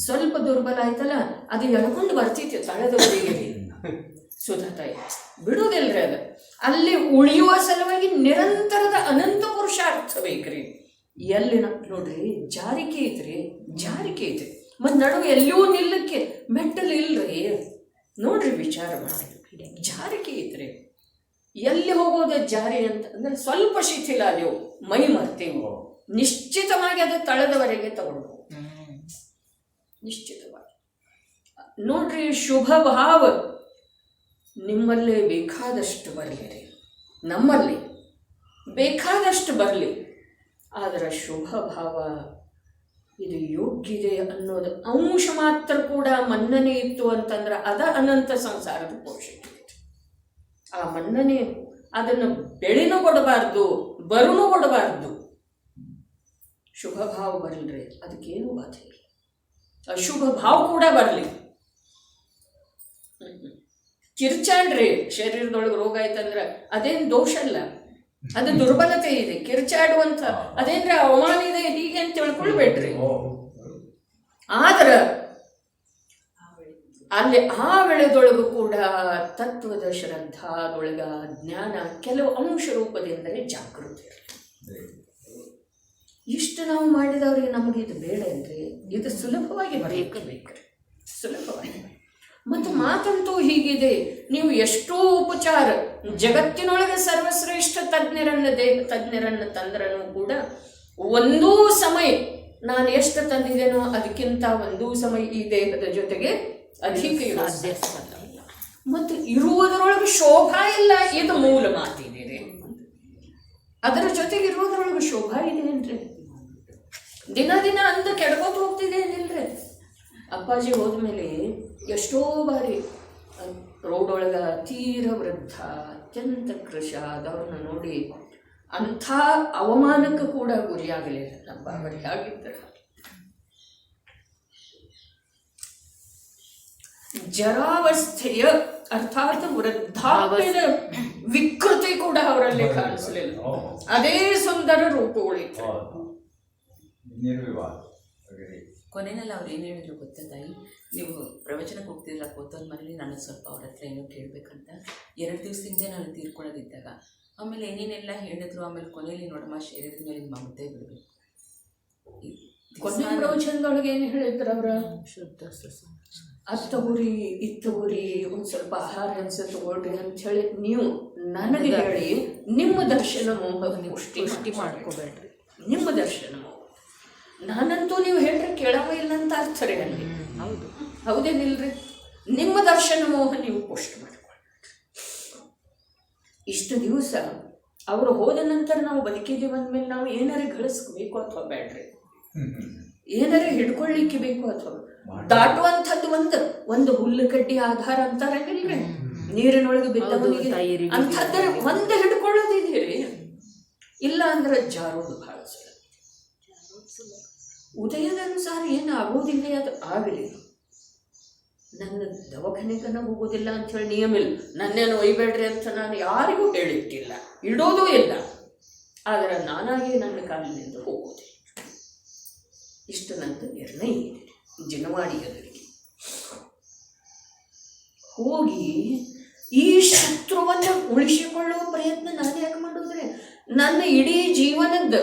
ಸ್ವಲ್ಪ ದುರ್ಬಲ ಆಯ್ತಲ್ಲ, ಅದು ಎಳ್ಕೊಂಡು ಬರ್ತಿತ್ತು ತಳದವರಿಗೆ. ಸುಧಾತಾಯಿ ಬಿಡುವುದಿಲ್ರಿ, ಅದು ಅಲ್ಲಿ ಉಳಿಯುವ ಸಲುವಾಗಿ ನಿರಂತರದ ಅನಂತ ಪುರುಷಾರ್ಥ ಬೇಕ್ರಿ. ಎಲ್ಲಿನ ನೋಡ್ರಿ ಜಾರಿಕೆ ಐತ್ರಿ, ಐತಿ, ಮತ್ತು ನಡುವೆ ಎಲ್ಲಿಯೂ ನಿಲ್ಲಕ್ಕೆ ಮೆಟ್ಟಲು ಇಲ್ರಿ. ನೋಡ್ರಿ ವಿಚಾರ ಮಾಡಿ, ಜಾರಿಕೆ ಐತ್ರಿ. ಎಲ್ಲಿ ಹೋಗೋದ ಜಾರಿ ಅಂತ ಅಂದ್ರೆ ಸ್ವಲ್ಪ ಶಿಥಿಲ ಅದೇವು, ಮೈ ಮರ್ತೇವು, ನಿಶ್ಚಿತವಾಗಿ ಅದು ತಳದವರೆಗೆ ತಗೊಂಡು ನಿಶ್ಚಿತವಾಗಿ. ನೋಡ್ರಿ, ಶುಭ ಭಾವ ನಿಮ್ಮಲ್ಲೇ ಬೇಕಾದಷ್ಟು ಬರಲಿ ರೀ, ನಮ್ಮಲ್ಲಿ ಬೇಕಾದಷ್ಟು ಬರಲಿ. ಆದರೆ ಶುಭ ಭಾವ ಇದು ಯೋಗ್ಯದೆ ಅನ್ನೋದು ಅಂಶ ಮಾತ್ರ ಕೂಡ ಮನ್ನಣೆ ಇತ್ತು ಅಂತಂದ್ರೆ ಅದ ಅನಂತ ಸಂಸಾರದ ಪೋಷಣೆ. ಆ ಮನ್ನಣೆ ಅದನ್ನು ಬೆಳೆನೂ ಕೊಡಬಾರ್ದು, ಬರುನೂ ಕೊಡಬಾರ್ದು. ಶುಭ ಭಾವ ಬರಲ್ರಿ, ಅದಕ್ಕೇನು ಬಾಧೆ ಇಲ್ಲ. ಅಶುಭ ಭಾವ ಕೂಡ ಬರಲಿ. ಕಿರ್ಚಾಡ್ರಿ, ಶರೀರದೊಳಗೆ ರೋಗ ಆಯ್ತಂದ್ರೆ ಅದೇನು ದೋಷ ಅಲ್ಲ, ಅದು ದುರ್ಬಲತೆ ಇದೆ. ಕಿರ್ಚಾಡುವಂಥ ಅದೇನ್ರಿ ಅವಮಾನ ಇದೆ ಹೀಗೆ ಅಂತ ತಿಳ್ಕೊಳ್ಬೇಡ್ರಿ. ಆದ್ರೆ ಅಲ್ಲಿ ಆ ವೇಳೆದೊಳಗೂ ಕೂಡ ತತ್ವದ ಶ್ರದ್ಧಾದೊಳಗ ಜ್ಞಾನ ಕೆಲವು ಅಂಶ ರೂಪದಿಂದಲೇ ಜಾಗೃತಿ ಇರಲಿ. ಇಷ್ಟು ನಾವು ಮಾಡಿದವ್ರಿಗೆ ನಮಗೆ ಇದು ಬೇಡ ಅಂದರೆ ಇದು ಸುಲಭವಾಗಿ ಬೇಕು ಸುಲಭವಾಗಿ. ಮತ್ತು ಮಾತಂತೂ ಹೀಗಿದೆ, ನೀವು ಎಷ್ಟೋ ಉಪಚಾರ ಜಗತ್ತಿನೊಳಗೆ ಸರ್ವಶ್ರೇಷ್ಠ ತಜ್ಞರನ್ನು ತಂದ್ರೂ ಕೂಡ ಒಂದೂ ಸಮಯ ನಾನು ಎಷ್ಟು ತಂದಿದ್ದೇನೋ ಅದಕ್ಕಿಂತ ಒಂದೂ ಸಮಯ ಈ ದೇಹದ ಜೊತೆಗೆ ಅಧಿಕ ಸಾಧ್ಯ. ಮತ್ತು ಇರುವುದರೊಳಗೆ ಶೋಭಾ ಇಲ್ಲ, ಇದು ಮೂಲ ಮಾತಿದೆ. ಅದರ ಜೊತೆಗೆ ಇರುವುದರೊಳಗೆ ಶೋಭಾ ಇದೆ ಏನ್ರಿ? ದಿನ ದಿನ ಅಂದ ಕೆಡ್ಕೋತ ಹೋಗ್ತಿದೆ ಏನಿಲ್ರಿ? ಅಪ್ಪಾಜಿ ಹೋದ್ಮೇಲೆ ಎಷ್ಟೋ ಬಾರಿ ರೋಡ್ ಒಳಗ ತೀರ ವೃದ್ಧ ಅತ್ಯಂತ ಕೃಷ ಆದವ್ರನ್ನ ನೋಡಿ ಅಂಥ ಅವಮಾನಕ್ಕೆ ಕೂಡ ಗುರಿಯಾಗಲಿಲ್ಲ ನಮ್ಮ ಬಾಬರಿಗೆ. ಆಗಿದ್ದರು ಜರಾವಸ್ಥೆಯ ಅರ್ಥಾತ್ ವೃದ್ಧಾಪ್ಯದ ವಿಕೃತಿ ಕೂಡ ಅವರಲ್ಲಿ ಕಾಣಿಸಲಿಲ್ಲ. ಅದೇ ಸುಂದರ ರೂಪ ಉಳಿತು. ಕೊನೆಯಲ್ಲಿ ಅವ್ರು ಏನು ಹೇಳಿದ್ರು ಗೊತ್ತಾ ತಾಯಿ, ನೀವು ಪ್ರವಚನಕ್ಕೆ ಹೋಗ್ತಿದ್ರ ಕೂತೋದ್ ಮನೇಲಿ ನನಗೆ ಸ್ವಲ್ಪ ಅವ್ರ ಹತ್ರ ಏನೋ ಕೇಳಬೇಕಂತ 2 ದಿವಸದಿಂದ ನಾನು ತೀರ್ಕೊಳ್ಳೋದಿದ್ದಾಗ ಆಮೇಲೆ ಏನೇನೆಲ್ಲ ಹೇಳಿದ್ರು. ಆಮೇಲೆ ಕೊನೆಯಲ್ಲಿ ನೋಡಮ್ಮ ಶರೀರದ ಮೇಲೆ ಮಮತೆ ಬಿಡಬೇಕು. ಕೊನೆ ಪ್ರವಚನದೊಳಗೆ ಏನು ಹೇಳಿದ್ರು ಅವರ? ಅತ್ತಗುರಿ ಇತ್ತಗುರಿ ಒಂದು ಸ್ವಲ್ಪ ಆಹಾರ ಅನ್ಸ ತಗೊಳ್ರಿ ಅಂತ ಹೇಳಿ ನೀವು ನನಗೆ ಹೇಳಿ ನಿಮ್ಮ ದರ್ಶನ ಮೋಹ ಪುಷ್ಟಿ ಮಾಡ್ಕೋಬೇಡ್ರಿ. ನಿಮ್ಮ ದರ್ಶನ ಮೋಹ ನಾನಂತೂ ನೀವು ಹೇಳ್ರಿ ಕೇಳವ ಇಲ್ಲ ಅಂತ ಅರ್ಥರೇ ಅಲ್ಲಿ. ಹೌದೇನಿಲ್ರಿ? ನಿಮ್ಮ ದರ್ಶನ ಮೋಹ ನೀವು ಪುಷ್ಟಿ ಮಾಡ್ಕೊಳ್ಳಿ. ಇಷ್ಟು ದಿವಸ ಅವರು ಹೋದ ನಂತರ ನಾವು ಬದುಕಿದ್ದೀವಿ ಅಂದಮೇಲೆ ನಾವು ಏನಾರೇ ಗಳಿಸ್ಬೇಕು ಅಥವಾ ಬೇಡ್ರಿ, ಏನಾರೇ ಹಿಡ್ಕೊಳ್ಳಿಕ್ಕೆ ಬೇಕು ಅಥವಾ ದಾಟುವಂಥದ್ದು ಒಂದು ಹುಲ್ಲು ಕಡ್ಡಿ ಆಧಾರ ಅಂತಾರಂಗಿಲ್ರಿ, ನೀರಿನೊಳಗೆ ಬಿದ್ದವನಿಗೆ ಅಂಥದ್ದರ ಒಂದು ಹಿಡ್ಕೊಳ್ಳೋದಿದ್ದೀರಿ. ಇಲ್ಲ ಅಂದ್ರೆ ಜಾರೋದು ಬಹಳ ಸುಲಭ. ಉದಯದ ಅನುಸಾರ ಏನು ಆಗೋದಿಲ್ಲ, ಅದು ಆಗಲಿ. ನನ್ನ ದವಾಖಾನೆಗನ ಹೋಗೋದಿಲ್ಲ ಅಂಥೇಳಿ ನಿಯಮ ಇಲ್ಲ, ನನ್ನೇನು ಒಯ್ಬೇಡ್ರಿ ಅಂತ ನಾನು ಯಾರಿಗೂ ಹೇಳಿಟ್ಟಿಲ್ಲ, ಇಡೋದೂ ಇಲ್ಲ. ಆದರೆ ನಾನಾಗಿ ನನ್ನ ಕಾಲಿನಿಂದ ಹೋಗೋದಿಲ್ಲ. ಇಷ್ಟು ನಂದು ನಿರ್ಣಯ ಇದೆ. ಜನವಾಡಿಯದರಿಗೆ ಹೋಗಿ ಈ ಶತ್ರುವನ್ನು ಉಳಿಸಿಕೊಳ್ಳುವ ಪ್ರಯತ್ನ ನಾನು ಯಾಕೆ ಮಾಡೋದ್ರೆ? ನನ್ನ ಇಡೀ ಜೀವನದ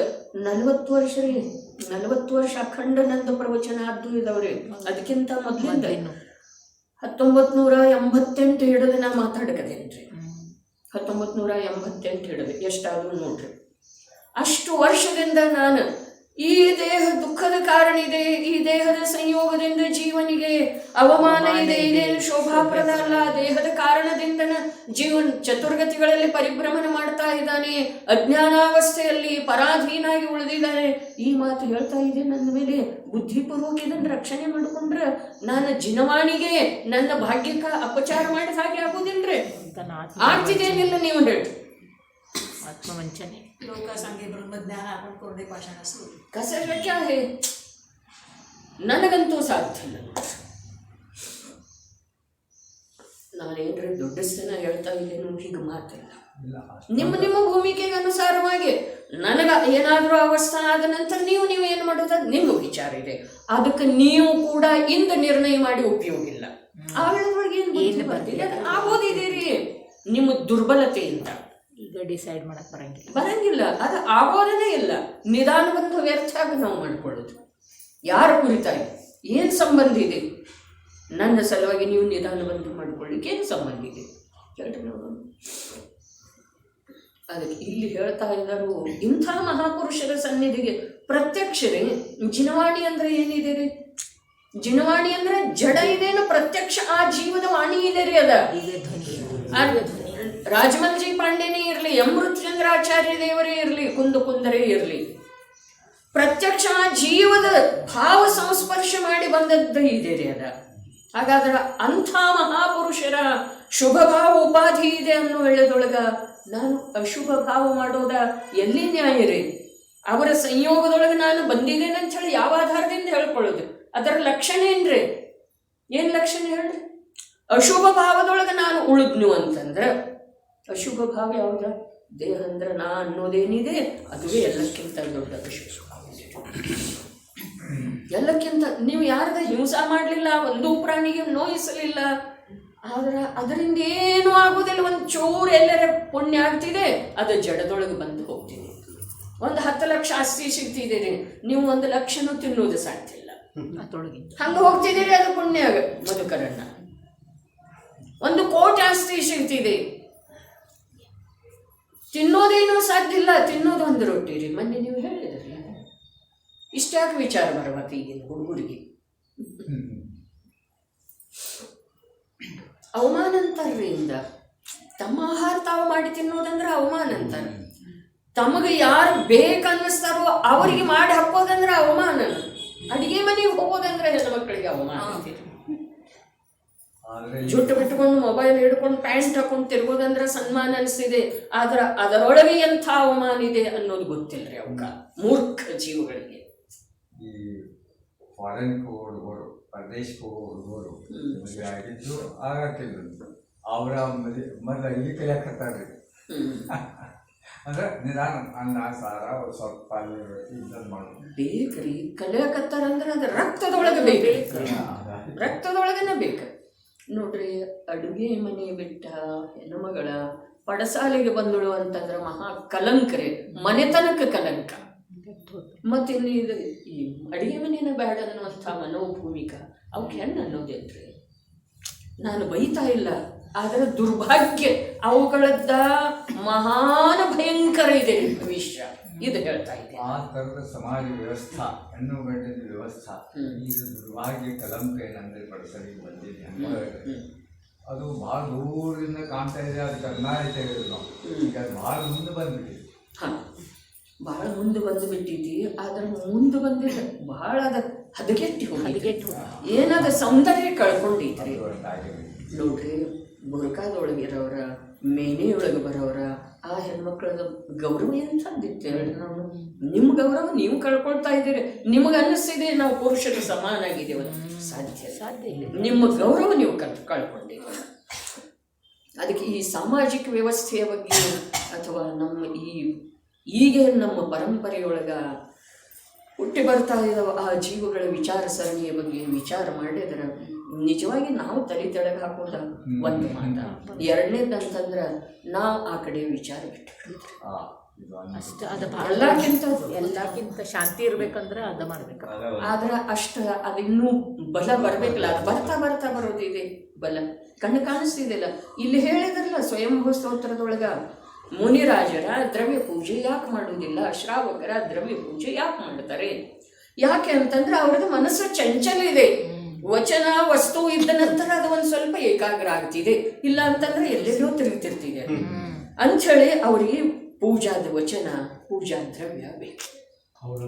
40 ವರ್ಷ ಅಖಂಡ ನಂದು ಪ್ರವಚನ ಆದ್ದು ಇದಾವ್ರಿ. ಅದಕ್ಕಿಂತ ಮೊದಲಿಂದ 1988 ಹಿಡಿದು ನಾ ಮಾತಾಡಕದೇನ್ರಿ. 1988 ಹಿಡಿದು ಎಷ್ಟಾದ್ರೂ ನೋಡ್ರಿ. ಅಷ್ಟು ವರ್ಷದಿಂದ ನಾನು ಈ ದೇಹ ದುಃಖದ ಕಾರಣ ಇದೆ, ಈ ದೇಹದ ಸಂಯೋಗದಿಂದ ಜೀವನಿಗೆ ಅವಮಾನ ಇದೆ, ಇದೇನು ಶೋಭಾಪ್ರದ ಅಲ್ಲ, ದೇಹದ ಕಾರಣದಿಂದ ಜೀವನ್ ಚತುರ್ಗತಿಗಳಲ್ಲಿ ಪರಿಭ್ರಮಣ ಮಾಡ್ತಾ ಇದ್ದಾನೆ, ಅಜ್ಞಾನಾವಸ್ಥೆಯಲ್ಲಿ ಪರಾಧೀನಾಗಿ ಉಳಿದಿದ್ದಾನೆ. ಈ ಮಾತು ಹೇಳ್ತಾ ಇದೆ ನನ್ನ ಮೇಲೆ. ಬುದ್ಧಿಪೂರ್ವಕ ಇದನ್ನು ರಕ್ಷಣೆ ಮಾಡಿಕೊಂಡ್ರೆ ನಾನು ಜಿನವಾಣಿಗೆ ನನ್ನ ಭಾಗ್ಯಕ್ಕೆ ಅಪಚಾರ ಮಾಡಿದ ಹಾಗೆ ಆಗೋದಿಲ್ರಿ. ಆಗ್ತಿದೇನಿಲ್ಲ ನೀವು ಹೇಳಿ. ಆತ್ಮವಂಚನೆ लोग का संगे ब्रह्म ज्ञान आपण कोरडे पाषाण असो कसं क्या है? ನನಗಂತೂ ಸಾಧ್ಯ ಇಲ್ಲ. ನಾನೇನ್ರಿ ದೊಡ್ಡಸ್ತನ ಹೇಳ್ತಾ ಇಲ್ಲೇನು ಹೀಗೆ ಮಾತಿಲ್ಲ. ನಿಮ್ಮ ಭೂಮಿಕೆಗೆ ಅನುಸಾರವಾಗಿ ನನಗೆ ಏನಾದರೂ ಅವಸ್ಥೆ ಆದ ನಂತರ ನೀವು ಏನು ಮಾಡೋದು ನಿಮ್ಮ ವಿಚಾರ ಇದೆ. ಅದಕ್ಕೆ ನೀವು ಕೂಡ ಇಂದು ನಿರ್ಣಯ ಮಾಡಿ ಉಪಯೋಗ ಇಲ್ಲ. ಆಗಳದೊಳಗೆ ಏನು ಬರ್ತಿದೆ ಆಗೋದಿದ್ದೀರಿ ನಿಮ್ಮ ದುರ್ಬಲತೆಯಿಂದ. ಈಗ ಡಿಸೈಡ್ ಮಾಡಕ್ ಬರಂಗಿಲ್ಲ, ಅದು ಆಗೋದೇ ಇಲ್ಲ. ನಿಧಾನ ಬಂದು ವ್ಯರ್ಥ ಆಗ ನಾವು ಮಾಡ್ಕೊಳ್ಳೋದು. ಯಾರ ಕುರಿತಾಗಿ ಏನು ಸಂಬಂಧ ಇದೆ? ನನ್ನ ಸಲುವಾಗಿ ನೀವು ನಿಧಾನ ಬಂದು ಮಾಡ್ಕೊಳ್ಳಿಕ್ಕೆ ಏನು ಸಂಬಂಧ ಇದೆ ಹೇಳ್ರಿ ನೋಡೋಣ. ಅದಕ್ಕೆ ಇಲ್ಲಿ ಹೇಳ್ತಾ ಇದ್ದರು, ಇಂಥ ಮಹಾಪುರುಷರ ಸನ್ನಿಧಿಗೆ ಪ್ರತ್ಯಕ್ಷರೇ. ಜಿನವಾಣಿ ಅಂದ್ರೆ ಏನಿದೆ ರೀ? ಜಿನವಾಣಿ ಅಂದ್ರೆ ಜಡ ಇದೇನು, ಪ್ರತ್ಯಕ್ಷ ಆ ಜೀವದ ವಾಣಿ ಇದೆ ರೀ. ಅದ ರಾಜಮಲ್ಜಿ ಪಾಂಡೆನೇ ಇರಲಿ, ಎಂ ಮೃತ್ಯುಂಜರಾಚಾರ್ಯ ದೇವರೇ ಇರಲಿ, ಕುಂದರೇ ಇರಲಿ, ಪ್ರತ್ಯಕ್ಷ ಆ ಜೀವದ ಭಾವ ಸಂಸ್ಪರ್ಶ ಮಾಡಿ ಬಂದದ್ದು ಇದೆ ರೀ ಅದ. ಹಾಗಾದ್ರೆ ಅಂಥ ಮಹಾಪುರುಷರ ಶುಭ ಭಾವ ಉಪಾಧಿ ಇದೆ ಅನ್ನೋ ವೇಳೆದೊಳಗ ನಾನು ಅಶುಭ ಭಾವ ಮಾಡೋದ ಎಲ್ಲಿ ನ್ಯಾಯ ರೀ? ಅವರ ಸಂಯೋಗದೊಳಗೆ ನಾನು ಬಂದಿದ್ದೇನೆ ಅಂತ ಹೇಳಿ ಯಾವ ಆಧಾರದಿಂದ ಹೇಳ್ಕೊಳ್ಳೋದು? ಅದರ ಲಕ್ಷಣ ಏನ್ರಿ? ಏನು ಲಕ್ಷಣ ಹೇಳ್ರಿ? ಅಶುಭ ಭಾವದೊಳಗೆ ನಾನು ಉಳಿದ್ನು ಅಂತಂದ್ರೆ, ಅಶುಭ ಭಾವ ಯಾವ್ದ? ದೇಹ ಅಂದ್ರೆ ನಾ ಅನ್ನೋದೇನಿದೆ ಅದುವೇ ಎಲ್ಲಕ್ಕಿಂತ ದೊಡ್ಡ ಅಶುಭ. ಎಲ್ಲಕ್ಕಿಂತ ನೀವು ಯಾರ್ದ ಹಿಂಸಾ ಮಾಡಲಿಲ್ಲ, ಒಂದೂ ಪ್ರಾಣಿಗೆ ನೋಯಿಸಲಿಲ್ಲ, ಆದ್ರೆ ಅದರಿಂದ ಏನೂ ಆಗೋದಿಲ್ಲ. ಒಂದು ಚೂರು ಎಲ್ಲರ ಪುಣ್ಯ ಆಗ್ತಿದೆ, ಅದು ಜಡದೊಳಗೆ ಬಂದು ಹೋಗ್ತಿದೆ. ಒಂದು 10 ಲಕ್ಷ ಆಸ್ತಿ ಸಿಗ್ತಿದ್ದೀರಿ, ನೀವು 1 ಲಕ್ಷನೂ ತಿನ್ನೋದು ಸಾಧ್ಯ ಇಲ್ಲ. ಅದ್ರೊಳಗಿಂದ ಹಂಗೆ ಹೋಗ್ತಿದ್ದೀರಿ, ಅದು ಪುಣ್ಯ ಮಧುಕರಣ್ಣ. 1 ಕೋಟಿ ಆಸ್ತಿ ಸಿಗ್ತಿದೆ, ತಿನ್ನೋದೇನೂ ಸಾಧ್ಯ ಇಲ್ಲ. ತಿನ್ನೋದು 1 ರೊಟ್ಟಿ ರೀ. ಮೊನ್ನೆ ನೀವು ಹೇಳಿದ್ರಲ್ಲ, ಇಷ್ಟ್ಯಾಕೆ ವಿಚಾರ ಬರವತ್ತು ಈಗಿನ ಹುಡುಗರಿಗೆ? ಅವಮಾನ ಅಂತಾರ್ರಿ. ತಮ್ಮ ಆಹಾರ ತಾವು ಮಾಡಿ ತಿನ್ನೋದಂದ್ರೆ ಅವಮಾನ ಅಂತಾರೆ. ತಮಗೆ ಯಾರು ಬೇಕನ್ನಿಸ್ತಾರೋ ಅವರಿಗೆ ಮಾಡಿ ಹಾಕೋದಂದ್ರೆ ಅವಮಾನ. ಅಡಿಗೆ ಮನೆಗೆ ಹೋಗೋದಂದ್ರೆ ಹೆಣ್ಣು ಮಕ್ಕಳಿಗೆ ಅವಮಾನ. ಜುಟ್ಟು ಬಿಟ್ಕೊಂಡು ಮೊಬೈಲ್ ಹಿಡ್ಕೊಂಡು ಪ್ಯಾಂಟ್ ಹಾಕೊಂಡು ತಿರ್ಗೋದಂದ್ರೆ ಸನ್ಮಾನ ಅನಿಸ್ತಿದೆ. ಆದ್ರೆ ಅದರೊಳಗೆ ಎಂಥ ಅವಮಾನ ಇದೆ ಅನ್ನೋದು ಗೊತ್ತಿಲ್ಲರಿ ಅವಕ್ಕ, ಮೂರ್ಖ ಜೀವಗಳಿಗೆ. ಈ ಫಾರಿನ್ಗೆ ಹೋಗೋ ಹುಡುಗರು, ಪರದೇಶಕ್ಕೆ ಹೋಗೋ ಹುಡುಗರು ಮದುವೆ ಆಗಿದ್ದು ಆಗಕ್ಕಿಲ್ಲ, ಅವರ ಮೊದಲು ಇಲ್ಲಿ ಕಲಿಯಾಕತ್ತಾರ್ರಿ. ಅಂದ್ರೆ ನಿಧಾನ ಅನ್ನ ಸಾರ ಸ್ವಲ್ಪ ಇದನ್ನು ಮಾಡೋದು ಬೇಕ್ರಿ. ಕಲಿಯಾಕತ್ತಾರಂದ್ರೆ ಅದು ರಕ್ತದೊಳಗೆ ಬೇಕು, ರಕ್ತದೊಳಗನ ಬೇಕು ನೋಡ್ರಿ. ಅಡುಗೆ ಮನೆ ಬಿಟ್ಟ ಹೆಣ್ಣುಮಗಳ ಪಡಸಾಲೆಗೆ ಬಂದಳು ಅಂತಂದ್ರೆ ಮಹಾ ಕಲಂಕರೆ, ಮನೆತನಕ್ಕೆ ಕಲಂಕ. ಮತ್ತಿನ್ನು ಇದು ಈ ಅಡುಗೆ ಮನೇನ ಬೇಡ ಅನ್ನುವಂಥ ಮನೋಭೂಮಿಕ ಅವಕ್ಕೆ ಹೆಣ್ಣು ಅನ್ನೋದೇನ್ರಿ? ನಾನು ಬೈತಾ ಇಲ್ಲ, ಆದರೆ ದುರ್ಭಾಗ್ಯ ಅವುಗಳದ್ದ ಮಹಾನ್ ಭಯಂಕರ ಇದೆ ಭವಿಷ್ಯ. ಇದು ಹೇಳ್ತಾ ಇದ್ದೆ. ಆ ಥರದ ಸಮಾಜ ವ್ಯವಸ್ಥೆ, ಹೆಣ್ಣು ಗಂಡಿನ ವ್ಯವಸ್ಥೆ, ಇದು ದುರ್ಭಾಗ್ಯ ಕಲಂಕ ಏನಂದ್ರೆ ಪಡಿಸಲಿಕ್ಕೆ ಬಂದಿದೆ ಅಂತ ಅದು ಭಾಳ ದೂರದಿಂದ ಕಾಣ್ತಾ ಇದೆ. ಅದು ಕರ್ನಾಟಕ ಹೇಳಿದ್ರು ನಾವು, ಈಗ ಅದು ಭಾಳ ಮುಂದೆ ಬಂದ್ಬಿಟ್ಟಿದೆ. ಹಾಂ, ಭಾಳ ಮುಂದೆ ಬಂದುಬಿಟ್ಟಿದ್ದಿ. ಆದ್ರೆ ಮುಂದೆ ಬಂದಿಲ್ಲ, ಭಾಳ ಅದ ಹದಗೆಟ್ಟಿ ಹೋಗಿ ಏನದ ಸೌಂದರ್ಯ ಕಳ್ಕೊಂಡಿದ್ರಿ ನೋಡ್ರಿ. ಬುರ್ಕಾದೊಳಗಿರೋರ, ಮೇನೆಯೊಳಗೆ ಬರೋರ, ಆ ಹೆಣ್ಮಕ್ಳದ ಗೌರವ ಎಂಥದ್ದಿತ್ತು ಹೇಳಿ. ನಾವು ನಿಮ್ಮ ಗೌರವ ನೀವು ಕಳ್ಕೊಳ್ತಾ ಇದ್ದೀರಿ. ನಿಮಗೆ ಅನ್ನಿಸ್ತಿದೆ ನಾವು ಪುರುಷರು ಸಮಾನಾಗಿದ್ದೇವೆ, ಸಾಧ್ಯ ಇಲ್ಲ. ನಿಮ್ಮ ಗೌರವ ನೀವು ಕಳ್ಕೊಂಡಿದ್ದೀರಿ. ಅದಕ್ಕೆ ಈ ಸಾಮಾಜಿಕ ವ್ಯವಸ್ಥೆಯ ಬಗ್ಗೆ ಅಥವಾ ನಮ್ಮ ಈಗ ನಮ್ಮ ಪರಂಪರೆಯೊಳಗ ಹುಟ್ಟಿ ಬರ್ತಾ ಇದ್ದಾವ ಆ ಜೀವಗಳ ವಿಚಾರ ಸರಣಿಯ ಬಗ್ಗೆ ವಿಚಾರ ಮಾಡಿದ್ರೆ ನಿಜವಾಗಿ ನಾವು ತಲೆ ತೆಳಗೆ ಹಾಕೋದ ಒಂದು ಮಾತ. ಎರಡನೇದಂತಂದ್ರೆ ನಾವು ಆ ಕಡೆ ವಿಚಾರ ಬಿಟ್ಟು ಅಷ್ಟು ಅದು ಎಲ್ಲಕ್ಕಿಂತ ಶಾಂತಿ ಇರ್ಬೇಕಂದ್ರೆ ಅದ ಮಾಡ್ಬೇಕು. ಆದ್ರೆ ಅಷ್ಟು ಅದಿನ್ನೂ ಬಲ ಬರ್ಬೇಕಲ್ಲ. ಅದು ಬರ್ತಾ ಬರೋದಿದೆ ಬಲ. ಕಣ್ಣು ಕಾಣಿಸ್ತಿದೆಯಲ್ಲ, ಇಲ್ಲಿ ಹೇಳಿದ್ರಲ್ಲ ಸ್ವಯಂಭೂ ಸ್ತೋತ್ರದೊಳಗ ಮುನಿರಾಜರ ದ್ರವ್ಯ ಪೂಜೆ ಯಾಕೆ ಮಾಡುವುದಿಲ್ಲ, ಶ್ರಾವಕರ ದ್ರವ್ಯ ಪೂಜೆ ಯಾಕೆ ಮಾಡ್ತಾರೆ? ಯಾಕೆ ಅಂತಂದ್ರೆ ಅವ್ರದ್ದು ಮನಸ್ಸು ಚಂಚಲ ಇದೆ. ವಚನ ವಸ್ತು ಇದ್ದ ನಂತರ ಅದು ಒಂದು ಸ್ವಲ್ಪ ಏಕಾಗ್ರ ಆಗ್ತಿದೆ, ಇಲ್ಲ ಅಂತಂದ್ರೆ ಎಲ್ಲೆಲ್ಲೋ ತಿರುಗ್ತಿರ್ತಿದೆ ಅಂಥೇಳಿ ಅವರಿಗೆ ಪೂಜಾದ ವಚನ, ಪೂಜಾ ದ್ರವ್ಯ ಬೇಕು.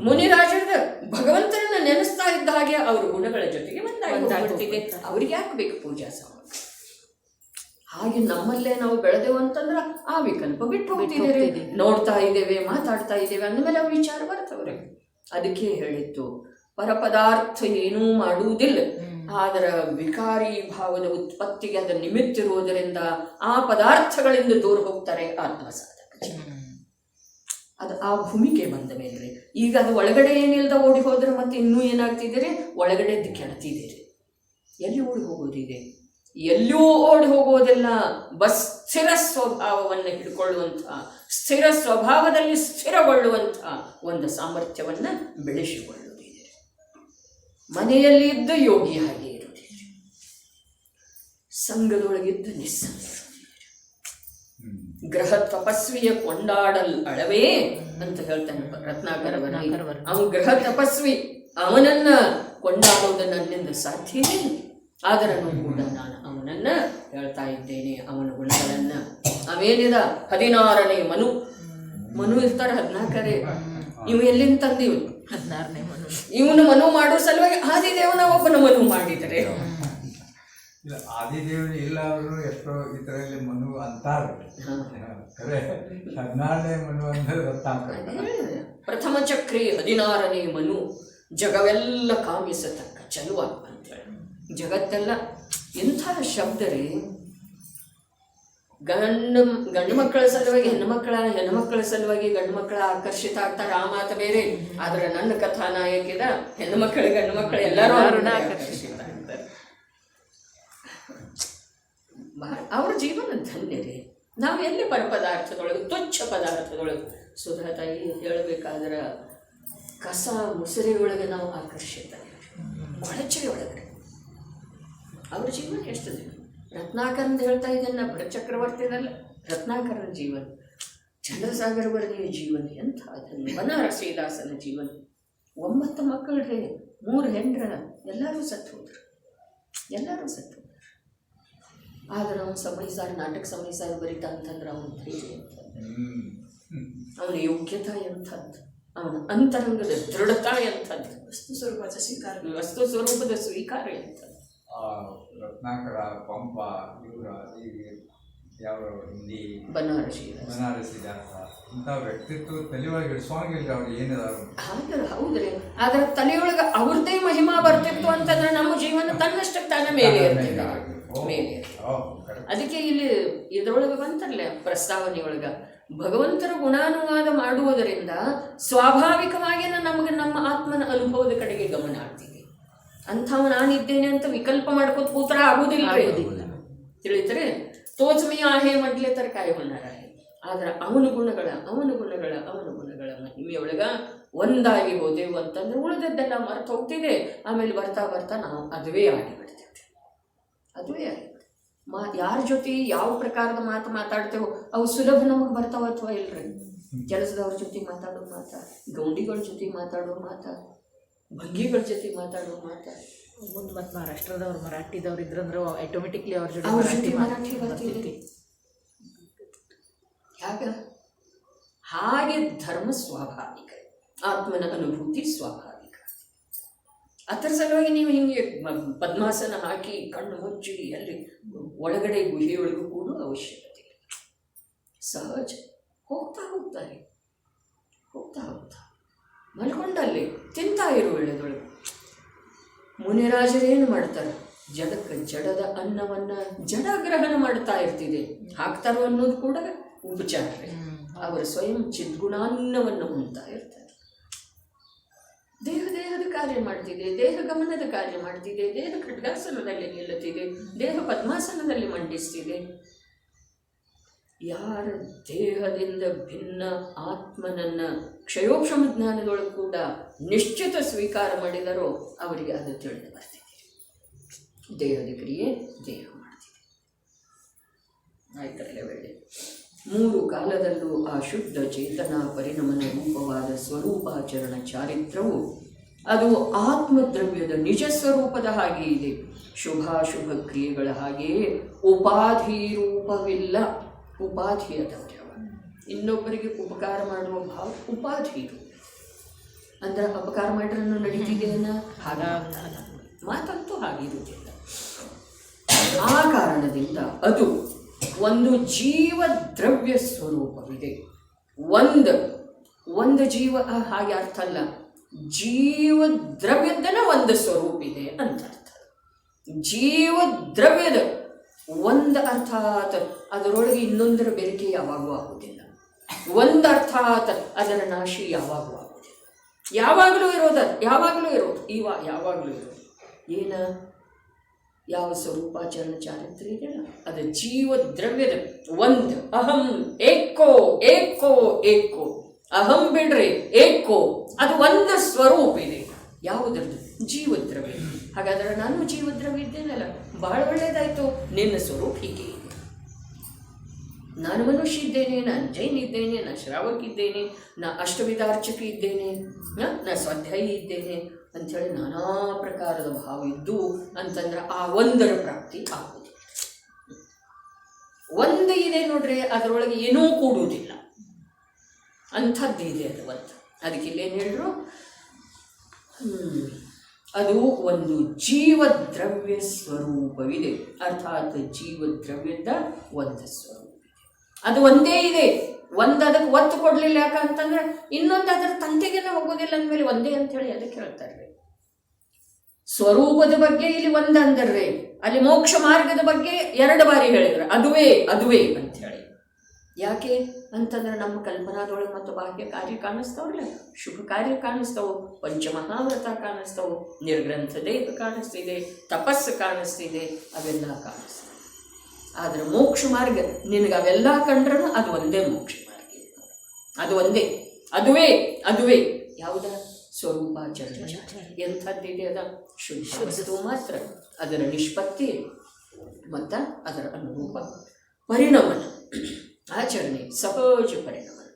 ಮುನಿರಾಜರದ ಭಗವಂತನನ್ನ ನೆನೆಸ್ತಾ ಇದ್ದ ಹಾಗೆ ಅವ್ರ ಗುಣಗಳ ಜೊತೆಗೆ ಒಂದಾಗ್ತಿದೆ. ಅವ್ರಿಗೆ ಯಾಕೆ ಬೇಕು ಪೂಜಾ ಸಾಮಗ್ರಿ? ಹಾಗೆ ನಮ್ಮಲ್ಲೇ ನಾವು ಬೆಳೆದೆವು ಅಂತಂದ್ರೆ ಆ ವಿಕಲ್ಪ ಬಿಟ್ಟು ಹೋಗ್ತಿದ್ದೇವೆ. ನೋಡ್ತಾ ಇದ್ದೇವೆ, ಮಾತಾಡ್ತಾ ಇದ್ದೇವೆ ಅಂದಮೇಲೆ ಅವು ವಿಚಾರ ಬರ್ತವ್ರೆ. ಅದಕ್ಕೆ ಹೇಳಿತ್ತು, ಪರಪದಾರ್ಥ ಏನೂ ಮಾಡುವುದಿಲ್ಲ, ಆದರೆ ವಿಕಾರಿ ಭಾವದ ಉತ್ಪತ್ತಿಗೆ ಅದು ನಿಮಿತ್ತ ಇರುವುದರಿಂದ ಆ ಪದಾರ್ಥಗಳಿಂದ ದೂರ ಹೋಗ್ತಾರೆ ಆತ್ಮಸಾಧಕ. ಅದು ಆ ಭೂಮಿಕೆ ಬಂದ ಮೇಲೆ ಈಗ ಅದು ಒಳಗಡೆ ಏನಿಲ್ಲದ ಓಡಿ ಹೋದ್ರೆ ಮತ್ತೆ ಇನ್ನೂ ಏನಾಗ್ತಿದ್ದೀರಿ, ಒಳಗಡೆದ್ದು ಕೆಡ್ತಿದ್ದೀರಿ. ಎಲ್ಲಿ ಓಡಿ ಹೋಗೋದಿದೆ? ಎಲ್ಲೂ ಓಡಿ ಹೋಗೋದೆಲ್ಲ ಸ್ಥಿರ ಸ್ವಭಾವವನ್ನು ಹಿಡ್ಕೊಳ್ಳುವಂಥ, ಸ್ಥಿರ ಸ್ವಭಾವದಲ್ಲಿ ಸ್ಥಿರಗೊಳ್ಳುವಂಥ ಒಂದು ಸಾಮರ್ಥ್ಯವನ್ನು ಬೆಳೆಸಿಕೊಳ್ಳುವುದಿದೆ. ಮನೆಯಲ್ಲಿ ಇದ್ದ ಯೋಗಿ ಹಾಗೆ ಇರುವುದಿಲ್ಲ, ಸಂಘದೊಳಗಿದ್ದ ನಿಸ್ಸಂಗ. ಗ್ರಹ ತಪಸ್ವಿಯ ಕೊಂಡಾಡಲ್ ಅಳವೇ ಅಂತ ಹೇಳ್ತಾನೆ ರತ್ನಾಕರವರ. ಅವನು ಗ್ರಹ ತಪಸ್ವಿ, ಅವನನ್ನ ಕೊಂಡಾಡೋದು ನನ್ನಿಂದ ಸಾಧ್ಯವೇ, ಆದರೂ ಕೂಡ ನಾನು ಅವನನ್ನ ಹೇಳ್ತಾ ಇದ್ದೇನೆ, ಅವನ ಗುಣಗಳನ್ನ. ಅವೇನಿದ 16ನೇ ಮನು ಇರ್ತಾರೆ, 14ರೇ. ಇವು ಎಲ್ಲಿಂದ ತಂದಿವ್? 16ನೇ ಮನು. ಇವನು ಮನು ಮಾಡೋ ಸಲುವಾಗಿ ಆದಿದೇವನ ಒಬ್ಬನ ಮನು ಮಾಡಿದರೆ. ಆದಿದೇವನ ಇಲ್ಲ, ಅವರು ಎಷ್ಟೋ ಇದರಲ್ಲಿ ಮನು ಅಂತಾರೆ. 14ನೇ ಮನು ಅಂದ್ರೆ ರತ್ನಾಕರ. ಪ್ರಥಮ ಚಕ್ರಿ 16ನೇ ಮನು, ಜಗವೆಲ್ಲ ಕಾಮಿಸತಕ್ಕ ಚಲುವ ಅಂತೇಳಿ. ಜಗತ್ತೆಲ್ಲ ಎಂಥ ಶಬ್ದ ರೀ. ಗಂಡು ಮಕ್ಕಳ ಸಲುವಾಗಿ ಹೆಣ್ಣುಮಕ್ಕಳ ಸಲುವಾಗಿ ಗಂಡು ಮಕ್ಕಳ ಆಕರ್ಷಿತ ಆಗ್ತಾರೆ, ಆ ಮಾತು ಬೇರೆ. ಆದ್ರೆ ನನ್ನ ಕಥಾನಾಯಕಿದ ಹೆಣ್ಣು ಮಕ್ಕಳು ಗಂಡು ಮಕ್ಕಳು ಎಲ್ಲರೂ ಆಕರ್ಷಿತ ಆಗ್ತಾರೆ. ಅವ್ರ ಜೀವನ ಧನ್ಯ ರೀ. ನಾವು ಎಲ್ಲಿ ಪದಾರ್ಥದೊಳಗೆ, ತುಚ್ಛ ಪದಾರ್ಥದೊಳಗೆ ಸುಧಾ ತಾಯಿ ಹೇಳಬೇಕಾದ್ರೆ ಕಸ ಮುಸುರೆಯೊಳಗೆ ನಾವು ಆಕರ್ಷಿತ, ಕೊಳಚೆಯೊಳಗೆ ಅವ್ರ ಜೀವನ ಎಷ್ಟು ದಿನ. ರತ್ನಾಕರಂದು ಹೇಳ್ತಾ ಇದ್ದೇನೆ, ಬಡ ಚಕ್ರವರ್ತಿದಲ್ಲ, ರತ್ನಾಕರನ ಜೀವನ, ಚಂದ್ರಸಾಗರ ವರ್ಣಿಯ ಜೀವನ ಎಂಥ ಬನಾರಸಿದಾಸನ ಜೀವನ. 9 ಮಕ್ಕಳ್ರಿ, 3 ಹೆಂಡ್ರ, ಎಲ್ಲರೂ ಸತ್ತು ಹೋದ್ರು, ಎಲ್ಲರೂ ಸತ್ತು ಹೋದ್ರು. ಆದ್ರೆ ಅವನು ಸಮಯಸಾರ ನಾಟಕ ಸಮಯಸಾರ ಬರೀತಾ ಅಂತಂದ್ರೆ ಅವನ ಧೈರ್ಯ ಎಂಥದ್ದು, ಅವನ ಯೋಗ್ಯತಾ ಎಂಥದ್ದು, ಅವನ ಅಂತರಂಗದ ದೃಢತಾ ಎಂಥದ್ದು, ವಸ್ತು ಸ್ವರೂಪದ ಸ್ವೀಕಾರ ಎಂಥದ್ದು. ರತ್ನಾಕರ, ಪಂಪ, ಇವರ ಯಾವ ಹಿಂದಿ ಬನಾರಸಿದಾಸ ಇಂಥ ವ್ಯಕ್ತಿತ್ವ ತಲೆಯೊಳಗೆ ಹಿಡಿಸೋಂಗಿಲ್ಲ ಅವ್ರು ಏನಿದಾರು. ಹೌದ್ರಿ, ಆದ್ರೆ ತಲೆಯೊಳಗೆ ಅವ್ರದ್ದೇ ಮಹಿಮಾ ಬರ್ತಿತ್ತು ಅಂತಂದ್ರೆ ನಮ್ಮ ಜೀವನ ತನ್ನಷ್ಟಕ್ಕೆ ತಾನೇ ಮೇಲೆ ಮೇಲೆ. ಅದಕ್ಕೆ ಇಲ್ಲಿ ಇದರೊಳಗೆ ಬಂತಲ್ಲ ಪ್ರಸ್ತಾವನೆಯೊಳಗ, ಭಗವಂತರ ಗುಣಾನುವಾದ ಮಾಡುವುದರಿಂದ ಸ್ವಾಭಾವಿಕವಾಗಿ ನಮಗೆ ನಮ್ಮ ಆತ್ಮನ ಅನುಭವದ ಕಡೆಗೆ ಗಮನ ಆಗ್ತೀವಿ. ಅಂಥವು ನಾನಿದ್ದೇನೆ ಅಂತ ವಿಕಲ್ಪ ಮಾಡ್ಕೋತ ಕೂತರ ಆಗುವುದಿಲ್ಲ, ತಿಳಿತಾರೆ. ತೋಚಮೆಯ ಆಹೆ ಮಡ್ಲೆ ತರ ಕಾಯಿ ಹೊನ್ನಾರ. ಆದ್ರೆ ಅವನ ಗುಣಗಳ ಮಹಿಮೆಯೊಳಗ ಒಂದಾಗಿ ಹೋದೆವು ಅಂತಂದ್ರೆ ಉಳಿದದ್ದೆಲ್ಲ ಮರೆತು ಹೋಗ್ತಿದೆ. ಆಮೇಲೆ ಬರ್ತಾ ಬರ್ತಾ ನಾವು ಅದುವೇ ಆಗಿಬಿಡ್ತೇವೆ, ಅದುವೇ ಆಗಿಬಿಡ್ತೇವೆ. ಯಾರ ಜೊತೆ ಯಾವ ಪ್ರಕಾರದ ಮಾತು ಮಾತಾಡ್ತೇವೋ ಅವು ಸುಲಭ ನಮಗೆ ಬರ್ತಾವ ಅಥವಾ ಇಲ್ರಿ. ಕೆಲಸದವ್ರ ಜೊತೆ ಮಾತಾಡೋ ಮಾತ, ಗೌಂಡಿಗಳ ಜೊತೆ ಮಾತಾಡೋ ಮಾತ, ಭಂಗಿಗಳ ಜೊತೆ ಮಾತಾಡೋ ಮಾತ. ಮುಂದೆ ಮತ್ತು ಮಹಾರಾಷ್ಟ್ರದವ್ರು ಮರಾಠಿದವ್ರು ಇದ್ರಂದ್ರೆ ಆಟೋಮೆಟಿಕ್ಲಿ ಅವ್ರ ಜೊತೆ ಮರಾಠಿ ಬರ್ತಿದ್ವಿ. ಯಾಕ ಹಾಗೆ ಧರ್ಮ ಸ್ವಾಭಾವಿಕ, ಆತ್ಮನ ಅನುಭೂತಿ ಸ್ವಾಭಾವಿಕ. ಅದರ ಸಲುವಾಗಿ ನೀವು ಹಿಂಗೆ ಪದ್ಮಾಸನ ಹಾಕಿ ಕಣ್ಣು ಮುಚ್ಚಿ ಅಲ್ಲಿ ಒಳಗಡೆ ಗುಹೆಯೊಳಗೂ ಕೂಡ ಅವಶ್ಯಕತೆ ಇಲ್ಲ. ಸಹಜ ಹೋಗ್ತಾ ಮಲ್ಕೊಂಡಲ್ಲಿ ತಿಂತಾ ಇರೋ ವೇಳೆದೊಳಗೆ ಮುನಿರಾಜರೇನು ಮಾಡ್ತಾರೆ, ಜಡದ ಅನ್ನವನ್ನ ಜಡಗ್ರಹಣ ಮಾಡ್ತಾ ಇರ್ತಿದೆ, ಹಾಕ್ತಾರೋ ಅನ್ನೋದು ಕೂಡ ಉಪಚಾರ. ಅವರ ಸ್ವಯಂ ಚಿದ್ಗುಣಾನ್ನವನ್ನು ಹೊಂದ್ತಾ ಇರ್ತಾರೆ. ದೇಹದ ಕಾರ್ಯ ಮಾಡ್ತಿದೆ, ದೇಹ ಗಮನದ ಕಾರ್ಯ ಮಾಡ್ತಿದೆ, ದೇಹ ಖಡ್ಗಾಸನದಲ್ಲಿ ನಿಲ್ಲುತ್ತಿದೆ, ದೇಹ ಪದ್ಮಾಸನದಲ್ಲಿ ಮಂಡಿಸ್ತಿದೆ. ಯಾರ ದೇಹದಿಂದ ಭಿನ್ನ ಆತ್ಮನನ್ನ ಕ್ಷಯೋಕ್ಷಮ ಜ್ಞಾನದೊಳಗೆ ಕೂಡ ನಿಶ್ಚಿತ ಸ್ವೀಕಾರ ಮಾಡಿದರೋ ಅವರಿಗೆ ಅದು ತಿಳಿದು ಬರ್ತಿದೆ. ದೇಹದ ಕ್ರಿಯೆ ದೇಹ ಮಾಡ್ತಿದೆ. ಆಯ್ತಲ್ಲ ವೇಳೆ 3 ಕಾಲದಲ್ಲೂ ಆ ಶುದ್ಧ ಚೇತನ ಪರಿಣಮನ ರೂಪವಾದ ಸ್ವರೂಪಾಚರಣ ಚಾರಿತ್ರವು ಅದು ಆತ್ಮದ್ರವ್ಯದ ನಿಜ ಸ್ವರೂಪದ ಹಾಗೆ ಇದೆ. ಶುಭಾಶುಭ ಕ್ರಿಯೆಗಳ ಹಾಗೆಯೇ ಉಪಾಧಿ ರೂಪವಿಲ್ಲ. ಉಪಾಧಿ ಅದವ್ಯವ, ಇನ್ನೊಬ್ಬರಿಗೆ ಉಪಕಾರ ಮಾಡುವ ಭಾವ ಉಪಾಧಿ ರೂಪ. ಅಂದ್ರೆ ಅಪಕಾರ ಮಾಡ್ರೂ ನಡೀತಿದೆಯನ್ನ ಹಾಗ ಮಾತಂತೂ ಹಾಗಿರುವುದಿಲ್ಲ. ಆ ಕಾರಣದಿಂದ ಅದು ಒಂದು ಜೀವ ದ್ರವ್ಯ ಸ್ವರೂಪವಿದೆ. ಒಂದು ಜೀವ ಹಾಗೆ ಅರ್ಥ ಅಲ್ಲ, ಜೀವ ದ್ರವ್ಯದನ ಒಂದು ಸ್ವರೂಪ ಇದೆ ಅಂತ ಅರ್ಥ. ಜೀವ ದ್ರವ್ಯದ ಒಂದು ಅರ್ಥಾತ್ ಅದರೊಳಗೆ ಇನ್ನೊಂದರ ಬೆರಕೆ ಯಾವಾಗೂ ಆಗುವುದಿಲ್ಲ. ಒಂದು ಅರ್ಥಾತ್ ಅದರ ನಾಶಿ ಯಾವಾಗೂ ಆಗುವುದಿಲ್ಲ. ಯಾವಾಗಲೂ ಇರೋದು ಯಾವಾಗಲೂ ಇರೋದು ಏನ ಯಾವ ಸ್ವರೂಪಾಚರಣ ಚಾರಿತ್ರ್ಯ ಇದೆಯಲ್ಲ ಅದು ಜೀವ ದ್ರವ್ಯದ ಒಂದು. ಅಹಂ ಏಕೋ ಅಹಂ ಬಿಡ್ರಿ ಏಕೋ, ಅದು ಒಂದು ಸ್ವರೂಪ ಇದೆ. ಯಾವುದ್ರದ್ದು? ಜೀವದ್ರವ್ಯ. ಹಾಗಾದ್ರೆ ನಾನು ಜೀವದ್ರವ್ಯ ಇದ್ದೇನಲ್ಲ, ಬಹಳ ಒಳ್ಳೇದಾಯ್ತು. ನಿನ್ನ ಸ್ವರೂಪ ಹೀಗೆ ಇದೆ. ನಾನು ಮನುಷ್ಯ ಇದ್ದೇನೆ, ನಾನು ಜೈನ್ ಇದ್ದೇನೆ, ನಾನು ಶ್ರಾವಕ ಇದ್ದೇನೆ, ನಾ ಅಷ್ಟವಿಧಾರ್ಚಕ ಇದ್ದೇನೆ, ನಾ ಸ್ವಾಧ್ಯಾಯಿ ಇದ್ದೇನೆ ಅಂಥೇಳಿ ನಾನಾ ಪ್ರಕಾರದ ಭಾವ ಇದ್ದು ಅಂತಂದ್ರೆ ಆ ಒಂದರ ಪ್ರಾಪ್ತಿ ಆಗುವುದಿಲ್ಲ. ಒಂದು ಇದೆ ನೋಡ್ರಿ, ಅದರೊಳಗೆ ಏನೂ ಕೂಡುವುದಿಲ್ಲ, ಅಂಥದ್ದಿದೆ ಅದು ಒಂದು. ಅದಕ್ಕೆ ಇಲ್ಲೇನು ಹೇಳಿದ್ರು, ಅದು ಒಂದು ಜೀವದ್ರವ್ಯ ಸ್ವರೂಪವಿದೆ. ಅರ್ಥಾತ್ ಜೀವದ್ರವ್ಯದ ಒಂದು ಸ್ವರೂಪ ಇದೆ, ಅದು ಒಂದೇ ಇದೆ. ಒಂದು ಅದಕ್ಕೆ ಒತ್ತು ಕೊಡಲಿಲ್ಲ, ಯಾಕಂತಂದ್ರೆ ಇನ್ನೊಂದು ಅದರ ತಂತೆಗೆಲ್ಲ ಹೋಗೋದಿಲ್ಲ ಅಂದಮೇಲೆ ಒಂದೇ ಅಂಥೇಳಿ ಅದಕ್ಕೆ ಹೇಳ್ತಾರೆ. ಸ್ವರೂಪದ ಬಗ್ಗೆ ಇಲ್ಲಿ ಒಂದಂದ್ರೆ, ಅಲ್ಲಿ ಮೋಕ್ಷ ಮಾರ್ಗದ ಬಗ್ಗೆ 2 ಬಾರಿ ಹೇಳಿದ್ರು, ಅದುವೇ ಅಂಥೇಳಿ. ಯಾಕೆ ಅಂತಂದ್ರೆ ನಮ್ಮ ಕಲ್ಪನಾದೊಳಗೆ ಮತ್ತು ಬಾಹ್ಯ ಕಾರ್ಯ ಕಾಣಿಸ್ತಾವಲ್ಲ, ಶುಭ ಕಾರ್ಯ ಕಾಣಿಸ್ತಾವು, ಪಂಚಮಹಾವ್ರತ ಕಾಣಿಸ್ತಾವು, ನಿರ್ಗ್ರಂಥ ದೇಹ ಕಾಣಿಸ್ತಿದೆ, ತಪಸ್ಸು ಕಾಣಿಸ್ತಿದೆ, ಅವೆಲ್ಲ ಕಾಣಿಸ್ತವೆ. ಆದರೆ ಮೋಕ್ಷ ಮಾರ್ಗ ನಿನಗೆ ಅವೆಲ್ಲ ಕಂಡ್ರೂ ಅದು ಒಂದೇ ಮೋಕ್ಷ ಮಾರ್ಗ. ಅದು ಒಂದೇ, ಅದುವೇ ಯಾವುದ ಸ್ವರೂಪಾಚರಣೆ. ಎಂಥದ್ದಿದೆ ಅದ ಶುದ್ಧ ವಸ್ತು ಮಾತ್ರ, ಅದರ ನಿಷ್ಪತ್ತಿ ಮತ್ತು ಅದರ ಅನುರೂಪ ಪರಿಣಮನ ಆಚರಣೆ, ಸಹಜ ಪರಿಣಮನ.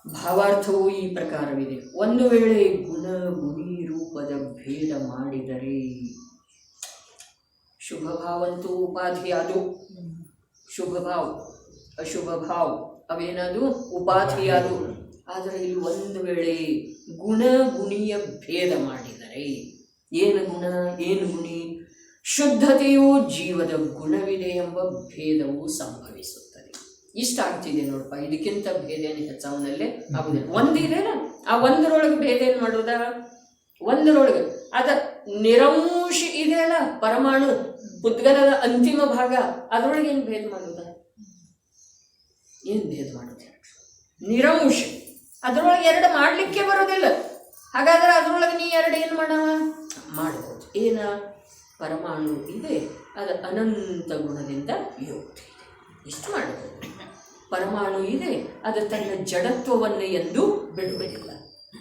ಭಾವಾರ್ಥವು ಈ ಪ್ರಕಾರವಿದೆ. ಒಂದು ವೇಳೆ ಗುಣ ಗುಣಿ ರೂಪದ ಭೇದ ಮಾಡಿದರೆ, ಶುಭ ಭಾವಂತೂ ಉಪಾಧಿ ಅದು, ಶುಭ ಭಾವ ಅಶುಭ ಭಾವ ಅವೇನದು ಉಪಾಧಿ ಅದು. ಆದರೆ ಇಲ್ಲಿ ಒಂದು ವೇಳೆ ಗುಣ ಗುಣಿಯ ಭೇದ ಮಾಡಿದರೆ, ಏನು ಗುಣ ಏನು ಗುಣಿ, ಶುದ್ಧತೆಯು ಜೀವದ ಗುಣವಿದೆ ಎಂಬ ಭೇದವು ಸಂಭವಿಸುತ್ತದೆ. ಇಷ್ಟ ಆಗ್ತಿದೆ ನೋಡಪ್ಪ, ಇದಕ್ಕಿಂತ ಭೇದ ಏನು ಹೆಚ್ಚವನಲ್ಲೇ ಆಗುದಿಲ್ಲ. ಒಂದಿದೆಯಲ್ಲ, ಆ ಒಂದರೊಳಗೆ ಭೇದ ಏನು ಮಾಡೋದ, ಒಂದರೊಳಗೆ ಅದ ನಿರಂಶ ಇದೆಯಲ್ಲ ಪರಮಾಣು ಪುದ್ಗಲದ ಅಂತಿಮ ಭಾಗ, ಅದರೊಳಗೆ ಏನು ಭೇದ ಮಾಡೋದ, ಏನು ಭೇದ ಮಾಡೋದು, ನಿರಂಶ. ಅದರೊಳಗೆ ಎರಡು ಮಾಡಲಿಕ್ಕೆ ಬರೋದಿಲ್ಲ. ಹಾಗಾದ್ರೆ ಅದರೊಳಗೆ ನೀ ಎರಡು ಏನು ಮಾಡವ ಮಾಡಬಹುದು. ಏನ ಪರಮಾಣು ಇದೆ, ಅದು ಅನಂತ ಗುಣದಿಂದ ಯುಕ್ತ ಇದೆ, ಇಷ್ಟು ಮಾಡಬಹುದು. ಪರಮಾಣು ಇದೆ, ಅದು ತನ್ನ ಜಡತ್ವವನ್ನು ಎಂದು ಬಿಡುವುದಿಲ್ಲ.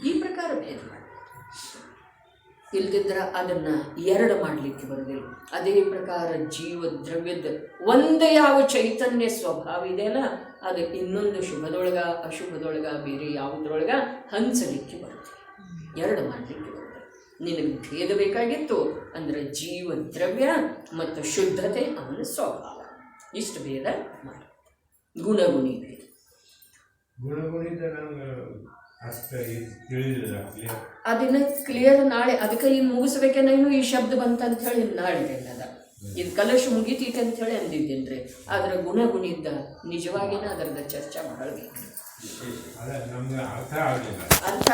ಈ ಪ್ರಕಾರ ಭೇದ ಮಾಡಿ, ಇಲ್ದಿದ್ರೆ ಅದನ್ನು ಎರಡು ಮಾಡಲಿಕ್ಕೆ ಬರೋದಿಲ್ಲ. ಅದೇ ಪ್ರಕಾರ ಜೀವ ದ್ರವ್ಯದ ಒಂದೇ ಯಾವ ಚೈತನ್ಯ ಸ್ವಭಾವ ಇದೆಯಲ್ಲ, ಅದು ಇನ್ನೊಂದು ಶುಭದೊಳಗ ಅಶುಭದೊಳಗ ಬೇರೆ ಯಾವುದ್ರೊಳಗ ಹಂಚಲಿಕ್ಕೆ ಬರುತ್ತೆ, ಎರಡು ಮಾಡಲಿಕ್ಕೆ ಬರುತ್ತೆ. ನಿನಗೆ ಭೇದ ಬೇಕಾಗಿತ್ತು ಅಂದರೆ ಜೀವ ದ್ರವ್ಯ ಮತ್ತು ಶುದ್ಧತೆ ಅವನ ಸ್ವಭಾವ, ಇಷ್ಟು ಭೇದ ಮಾಡಿ. ಗುಣಗುಣಿ ಭೇದ ಗುಣಗುಣಿದ ನಂಗೆ ಅಷ್ಟು ತಿಳಿದಿಲ್ಲ. ಅದನ್ನ ಕ್ಲಿಯರ್ ನಾಳೆ, ಅದಕ್ಕೆ ಇನ್ನು ಮುಗಿಸ್ಬೇಕೇನೇನು ಈ ಶಬ್ದ ಬಂತಂತ ಹೇಳಿ ನಾಳೆ ಅದ ಇದು ಕಲಶ ಮುಗಿತೈತೆ ಅಂತ ಹೇಳಿ ಅಂದಿದ್ದೇನ್ರಿ. ಅದರ ಗುಣಗುಣಿದ್ದ ನಿಜವಾಗಿನ ಅದರದ ಚರ್ಚೆ ಮಾಡಬೇಕು. ನಮ್ಗೆ ಅರ್ಥ ಆಗಲಿಲ್ಲ. ಅರ್ಥ